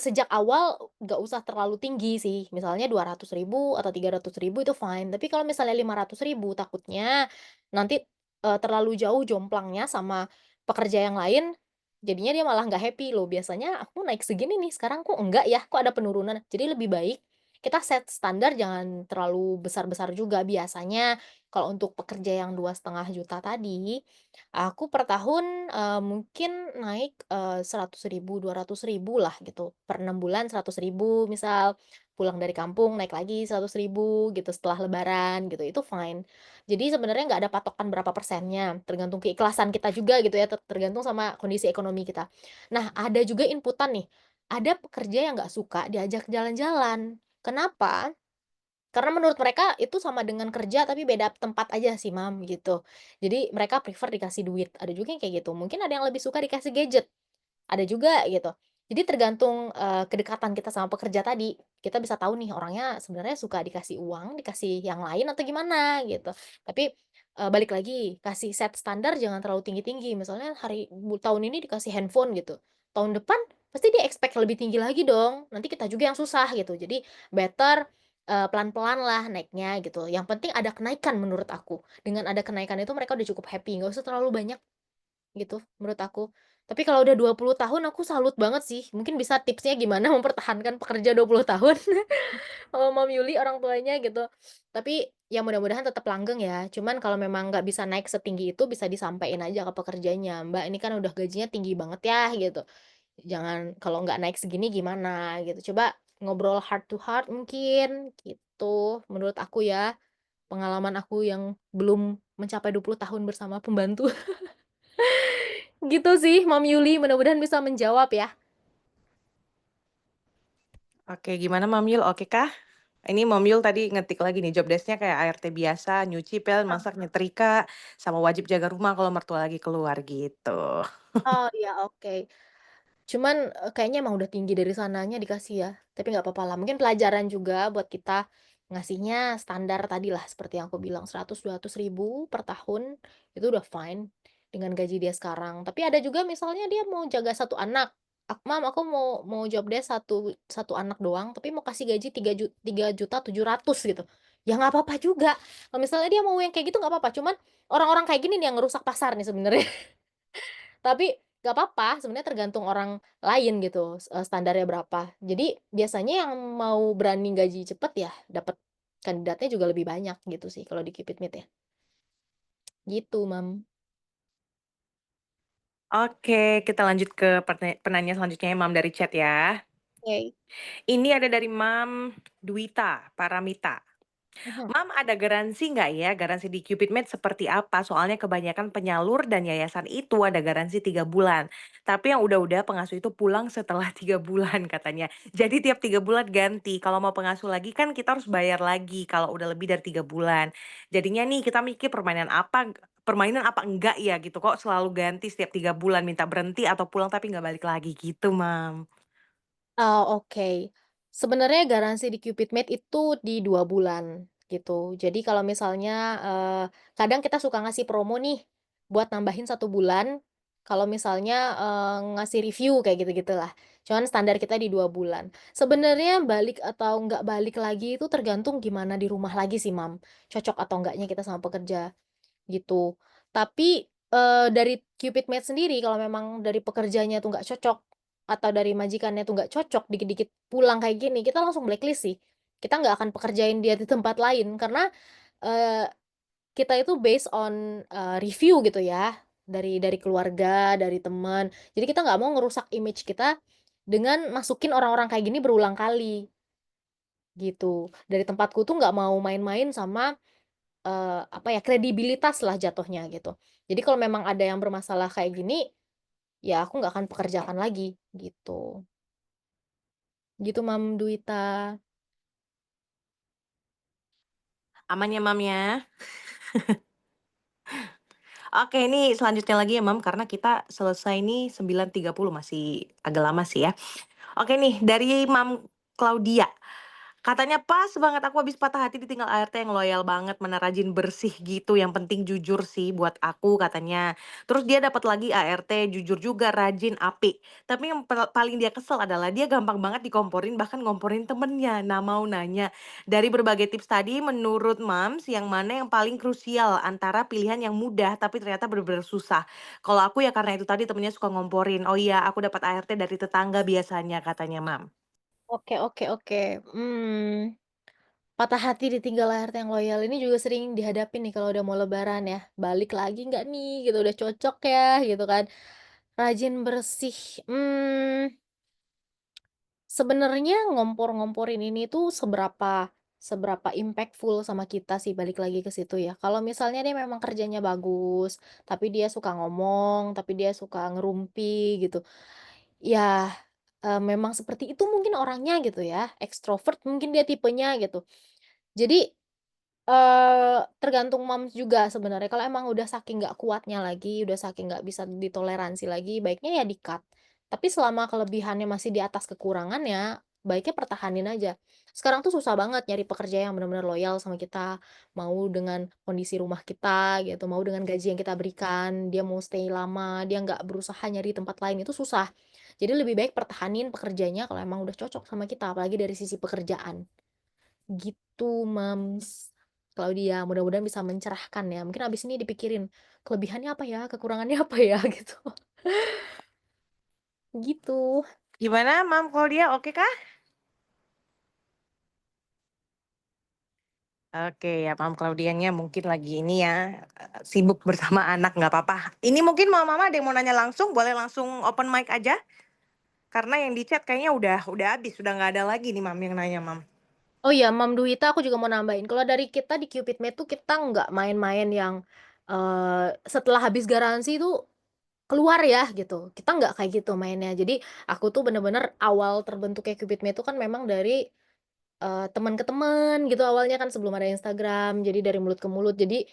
[SPEAKER 2] sejak awal nggak usah terlalu tinggi sih, misalnya 200 ribu atau 300 ribu itu fine. Tapi kalau misalnya 500 ribu takutnya nanti, terlalu jauh jomplangnya sama pekerja yang lain, jadinya dia malah nggak happy, "Loh biasanya aku naik segini nih, sekarang kok enggak ya? Kok ada penurunan?" Jadi lebih baik kita set standar jangan terlalu besar-besar juga. Biasanya kalau untuk pekerja yang 2,5 juta tadi, aku per tahun, mungkin naik, 100 ribu, 200 ribu lah gitu. Per 6 bulan 100 ribu misal, pulang dari kampung naik lagi 100 ribu gitu setelah lebaran gitu, itu fine. Jadi sebenarnya nggak ada patokan berapa persennya, tergantung keikhlasan kita juga gitu ya, tergantung sama kondisi ekonomi kita. Nah, ada juga inputan nih, ada pekerja yang nggak suka diajak jalan-jalan. Kenapa? Karena menurut mereka itu sama dengan kerja tapi beda tempat aja sih, Mam, gitu. Jadi mereka prefer dikasih duit, ada juga yang kayak gitu. Mungkin ada yang lebih suka dikasih gadget. Ada juga gitu. Jadi tergantung, kedekatan kita sama pekerja tadi, kita bisa tahu nih orangnya sebenarnya suka dikasih uang, dikasih yang lain atau gimana gitu. Tapi, balik lagi, kasih set standar jangan terlalu tinggi-tinggi, misalnya tahun ini dikasih handphone gitu, tahun depan pasti dia expect lebih tinggi lagi dong, nanti kita juga yang susah gitu. Jadi better, pelan-pelan lah naiknya gitu, yang penting ada kenaikan menurut aku. Dengan ada kenaikan itu mereka udah cukup happy, nggak usah terlalu banyak. Gitu, menurut aku. Tapi kalau udah 20 tahun aku salut banget sih. Mungkin bisa tipsnya gimana mempertahankan pekerja 20 tahun, kalau Mom Yuli orang tuanya gitu. Tapi ya mudah-mudahan tetap langgeng ya. Cuman kalau memang nggak bisa naik setinggi itu bisa disampaikan aja ke pekerjanya, "Mbak, ini kan udah gajinya tinggi banget ya," gitu. "Jangan kalau nggak naik segini gimana?" Gitu. Coba ngobrol heart to heart mungkin, gitu. Menurut aku ya, pengalaman aku yang belum mencapai 20 tahun bersama pembantu. Gitu sih, Mom Yuli, mudah-mudahan bisa menjawab ya.
[SPEAKER 1] Oke, gimana Mam Yul, oke kah? Ini Mam Yul tadi ngetik lagi nih job desk-nya kayak ART biasa, nyuci, pel, masak, nyetrika, sama wajib jaga rumah kalau mertua lagi keluar gitu.
[SPEAKER 2] Oh, iya, oke. Cuman, kayaknya emang udah tinggi dari sananya dikasih ya, tapi nggak apa-apa lah, mungkin pelajaran juga buat kita, ngasihnya standar tadilah seperti yang aku bilang 100.000, 200.000 per tahun, itu udah fine dengan gaji dia sekarang. Tapi ada juga misalnya dia mau jaga satu anak, "Mam, aku mau job desk satu satu anak doang, tapi mau kasih gaji 3.700.000 gitu." Ya nggak apa-apa juga, kalau misalnya dia mau yang kayak gitu nggak apa-apa, cuman orang-orang kayak gini nih yang ngerusak pasar nih sebenarnya. Tapi nggak apa-apa, sebenarnya tergantung orang lain gitu, standarnya berapa. Jadi biasanya yang mau berani gaji cepet ya dapat kandidatnya juga lebih banyak gitu sih kalau di Keep It Meet ya, gitu, Mam.
[SPEAKER 1] Oke, kita lanjut ke penanya selanjutnya ya, Mam, dari chat ya.
[SPEAKER 2] Oke.
[SPEAKER 1] Ini ada dari Mam Dwita Paramita.
[SPEAKER 2] Mhm.
[SPEAKER 1] Mam, ada garansi nggak ya? Garansi di Cupid Mate seperti apa? Soalnya kebanyakan penyalur dan yayasan itu ada garansi 3 bulan. Tapi yang udah-udah pengasuh itu pulang setelah 3 bulan katanya. Jadi tiap 3 bulan ganti. Kalau mau pengasuh lagi kan kita harus bayar lagi kalau udah lebih dari 3 bulan. Jadinya nih kita mikir permainan apa enggak ya gitu kok selalu ganti setiap 3 bulan minta berhenti atau pulang tapi nggak balik lagi gitu, Mam.
[SPEAKER 2] Oh, oke. Sebenarnya garansi di Cupid Mate itu di 2 bulan, gitu. Jadi kalau misalnya, kadang kita suka ngasih promo nih, buat nambahin 1 bulan, kalau misalnya, ngasih review kayak gitu-gitulah. Cuman standar kita di 2 bulan. Sebenarnya balik atau nggak balik lagi itu tergantung gimana di rumah lagi sih, Mam, cocok atau enggaknya kita sama pekerja. Gitu. Tapi, dari Cupid Mate sendiri kalau memang dari pekerjanya tuh nggak cocok, atau dari majikannya tuh nggak cocok, dikit-dikit pulang kayak gini, kita langsung blacklist sih. Kita nggak akan pekerjain dia di tempat lain, karena, eee, kita itu based on, review gitu ya, dari keluarga, dari teman. Jadi kita nggak mau ngerusak image kita, dengan masukin orang-orang kayak gini berulang kali, gitu. Dari tempatku tuh nggak mau main-main sama apa ya, kredibilitas lah jatuhnya gitu. Jadi kalau memang ada yang bermasalah kayak gini, ya aku nggak akan pekerjakan lagi, gitu. Gitu Mam Dwita.
[SPEAKER 1] Aman ya, Mam, ya? Oke, ini selanjutnya lagi ya, Mam, karena kita selesai nih 9.30 masih agak lama sih ya. Oke nih, dari Mam Claudia. Katanya, "Pas banget aku habis patah hati ditinggal ART yang loyal banget, mana rajin bersih gitu, yang penting jujur sih buat aku," katanya. Terus dia dapat lagi ART jujur juga, rajin, apik. Tapi yang paling dia kesel adalah dia gampang banget dikomporin, bahkan ngomporin temennya. Nah, mau nanya, dari berbagai tips tadi menurut Mams, yang mana yang paling krusial antara pilihan yang mudah tapi ternyata bener-bener susah? Kalau aku ya karena itu tadi temennya suka ngomporin, "Oh iya, aku dapat ART dari tetangga biasanya," katanya, Mam.
[SPEAKER 2] Oke, oke, oke. Patah hati ditinggal ART yang loyal ini juga sering dihadapin nih kalau udah mau lebaran ya. Balik lagi nggak nih gitu, udah cocok ya gitu kan. Rajin bersih, sebenarnya ngompor-ngomporin ini tuh seberapa seberapa impactful sama kita sih, balik lagi ke situ ya. Kalau misalnya dia memang kerjanya bagus, tapi dia suka ngomong, tapi dia suka ngerumpi gitu, ya, memang seperti itu mungkin orangnya gitu ya, ekstrovert mungkin dia tipenya gitu. Jadi tergantung moms juga sebenarnya, kalau emang udah saking nggak kuatnya lagi, udah saking nggak bisa ditoleransi lagi, baiknya ya di-cut. Tapi selama kelebihannya masih di atas kekurangannya, baiknya pertahanin aja. Sekarang tuh susah banget nyari pekerja yang benar-benar loyal sama kita, mau dengan kondisi rumah kita gitu, mau dengan gaji yang kita berikan, dia mau stay lama, dia nggak berusaha nyari tempat lain, itu susah. Jadi lebih baik pertahanin pekerjanya kalau emang udah cocok sama kita, apalagi dari sisi pekerjaan. Gitu, Mams. Claudia, mudah-mudahan bisa mencerahkan ya. Mungkin abis ini dipikirin, kelebihannya apa ya, kekurangannya apa ya, gitu. Gitu.
[SPEAKER 1] Gimana, Mam Claudia, oke kah? Oke, ya Mam Claudianya mungkin lagi ini ya, sibuk bersama anak, nggak apa-apa. Ini mungkin mama-mama ada yang mau nanya langsung, boleh langsung open mic aja? Karena yang di chat kayaknya udah habis, udah nggak ada lagi nih Mam yang nanya, Mam.
[SPEAKER 2] Oh iya, Mam Duwita aku juga mau nambahin, kalau dari kita di Cupid Mate tuh kita nggak main-main yang, setelah habis garansi tuh keluar ya, gitu. Kita nggak kayak gitu mainnya. Jadi aku tuh bener-bener awal terbentuknya Cupid Mate tuh kan memang dari teman ke teman gitu awalnya kan sebelum ada Instagram, jadi dari mulut ke mulut. Jadi,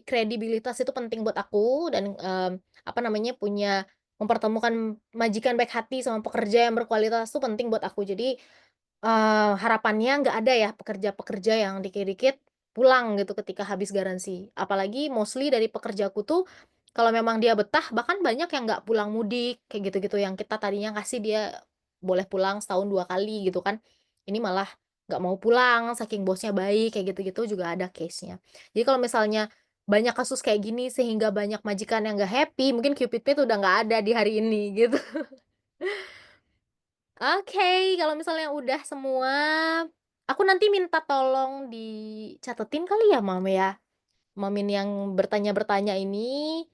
[SPEAKER 2] kredibilitas itu penting buat aku dan, apa namanya, mempertemukan majikan baik hati sama pekerja yang berkualitas tuh penting buat aku. Jadi, harapannya nggak ada ya pekerja-pekerja yang dikit-dikit pulang gitu ketika habis garansi. Apalagi mostly dari pekerjaku tuh, kalau memang dia betah bahkan banyak yang nggak pulang mudik, kayak gitu-gitu, yang kita tadinya kasih dia boleh pulang setahun 2 kali gitu kan, ini malah nggak mau pulang saking bosnya baik, kayak gitu-gitu juga ada case-nya. Jadi kalau misalnya banyak kasus kayak gini sehingga banyak majikan yang nggak happy, mungkin Cupid Pay udah nggak ada di hari ini gitu. Oke, kalau misalnya udah semua, aku nanti minta tolong dicatetin kali ya, Mam, ya? Mamin yang bertanya-bertanya ini,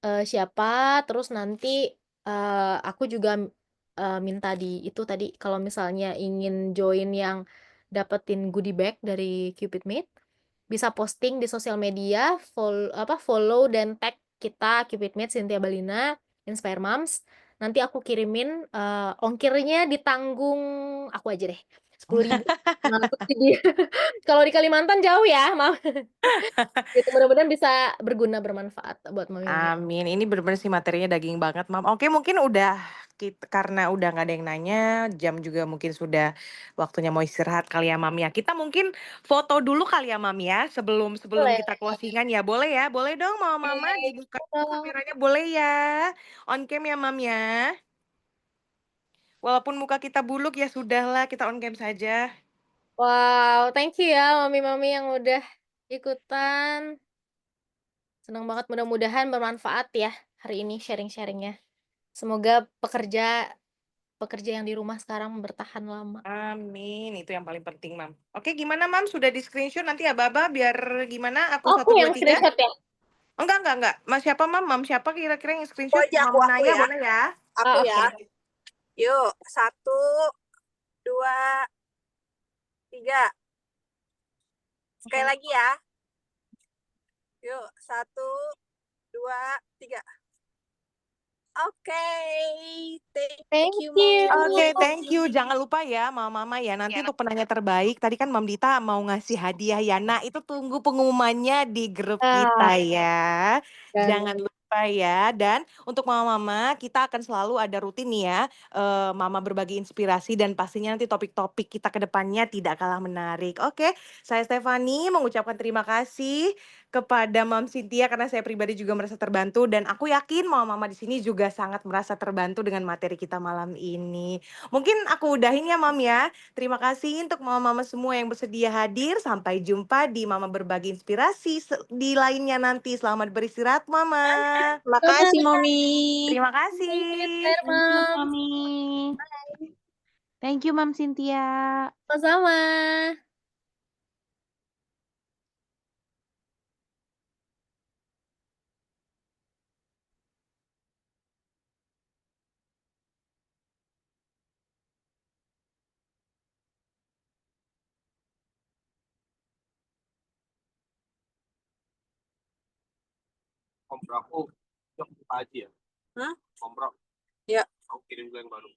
[SPEAKER 2] siapa, terus nanti, aku juga, minta di itu tadi, kalau misalnya ingin join yang dapetin goodie bag dari Cupid Meet, bisa posting di sosial media, follow dan tag kita Cupid Meet Cynthia Balina, Inspire Moms. Nanti aku kirimin, ongkirnya ditanggung aku aja deh, 10.000. Mantap sih dia. Kalau di Kalimantan jauh ya, gitu, mudah-mudahan bisa berguna, bermanfaat buat Mami-mami.
[SPEAKER 1] Amin, ini bener-bener sih materinya daging banget, Mam. Oke, mungkin udah karena udah nggak ada yang nanya, jam juga mungkin sudah waktunya mau istirahat kali ya, Mam, ya. Kita mungkin foto dulu kali ya, Mam, ya, sebelum sebelum
[SPEAKER 2] Boleh.
[SPEAKER 1] kita closing-an ya, boleh ya? Boleh dong mama-mama dibuka dulu
[SPEAKER 2] Dong.
[SPEAKER 1] kameranya, boleh ya? On cam ya, Mam, ya. Walaupun muka kita buluk ya sudahlah, kita on cam saja.
[SPEAKER 2] Wow, thank you ya mami-mami yang udah ikutan. Senang banget, mudah-mudahan bermanfaat ya hari ini sharing-sharing-nya. Semoga pekerja pekerja yang di rumah sekarang bertahan lama.
[SPEAKER 1] Amin, itu yang paling penting, Mam. Oke, gimana, Mam? Sudah di-screenshot nanti Aba-aba biar gimana? Aku
[SPEAKER 2] Oh, aku
[SPEAKER 1] satu
[SPEAKER 2] yang
[SPEAKER 1] 2 3.
[SPEAKER 2] screenshot ya?
[SPEAKER 1] Enggak. Mas siapa, Mam? Mam siapa kira-kira yang
[SPEAKER 4] Oh
[SPEAKER 1] screenshot?
[SPEAKER 4] iya,
[SPEAKER 1] Mau
[SPEAKER 4] aku
[SPEAKER 1] nanya
[SPEAKER 4] ya.
[SPEAKER 1] boleh ya?
[SPEAKER 4] Aku
[SPEAKER 2] Oh,
[SPEAKER 4] ya.
[SPEAKER 2] oke.
[SPEAKER 4] Yuk, 1, 2, 3. Sekali lagi ya. Yuk, 1, 2, 3. Oke, thank
[SPEAKER 2] Thank
[SPEAKER 4] you,
[SPEAKER 2] you.
[SPEAKER 1] Oke,
[SPEAKER 4] Mami.
[SPEAKER 1] thank you. Jangan lupa ya, mama-mama ya. Nanti untuk penanya terbaik, tadi kan Mam Dita mau ngasih hadiah ya. Nah, itu tunggu pengumumannya di grup
[SPEAKER 2] Ah,
[SPEAKER 1] kita ya.
[SPEAKER 2] dan
[SPEAKER 1] Jangan lupa ya. Dan untuk mama-mama, kita akan selalu ada rutin nih ya. Mama berbagi inspirasi dan pastinya nanti topik-topik kita ke depannya tidak kalah menarik. Oke, saya Stefani mengucapkan terima kasih kepada Mam Cynthia karena saya pribadi juga merasa terbantu dan aku yakin mama-mama di sini juga sangat merasa terbantu dengan materi kita malam ini. Mungkin aku udahin ya, Mam, ya. Terima kasih untuk mama-mama semua yang bersedia hadir. Sampai jumpa di Mama Berbagi Inspirasi di lainnya nanti. Selamat beristirahat, Mama.
[SPEAKER 4] Terima kasih,
[SPEAKER 2] bye-bye.
[SPEAKER 4] Mami.
[SPEAKER 1] Terima
[SPEAKER 2] Thank you,
[SPEAKER 1] kasih.
[SPEAKER 2] Inspire
[SPEAKER 5] Thank you,
[SPEAKER 2] Moms.
[SPEAKER 5] Mami. Thank you, Mam Cynthia.
[SPEAKER 2] Sama-sama.
[SPEAKER 6] Kompro aku yang buka aja ya.
[SPEAKER 4] Hah?
[SPEAKER 6] Kompro.
[SPEAKER 4] Ya.
[SPEAKER 6] Aku kirim dulu yang baru.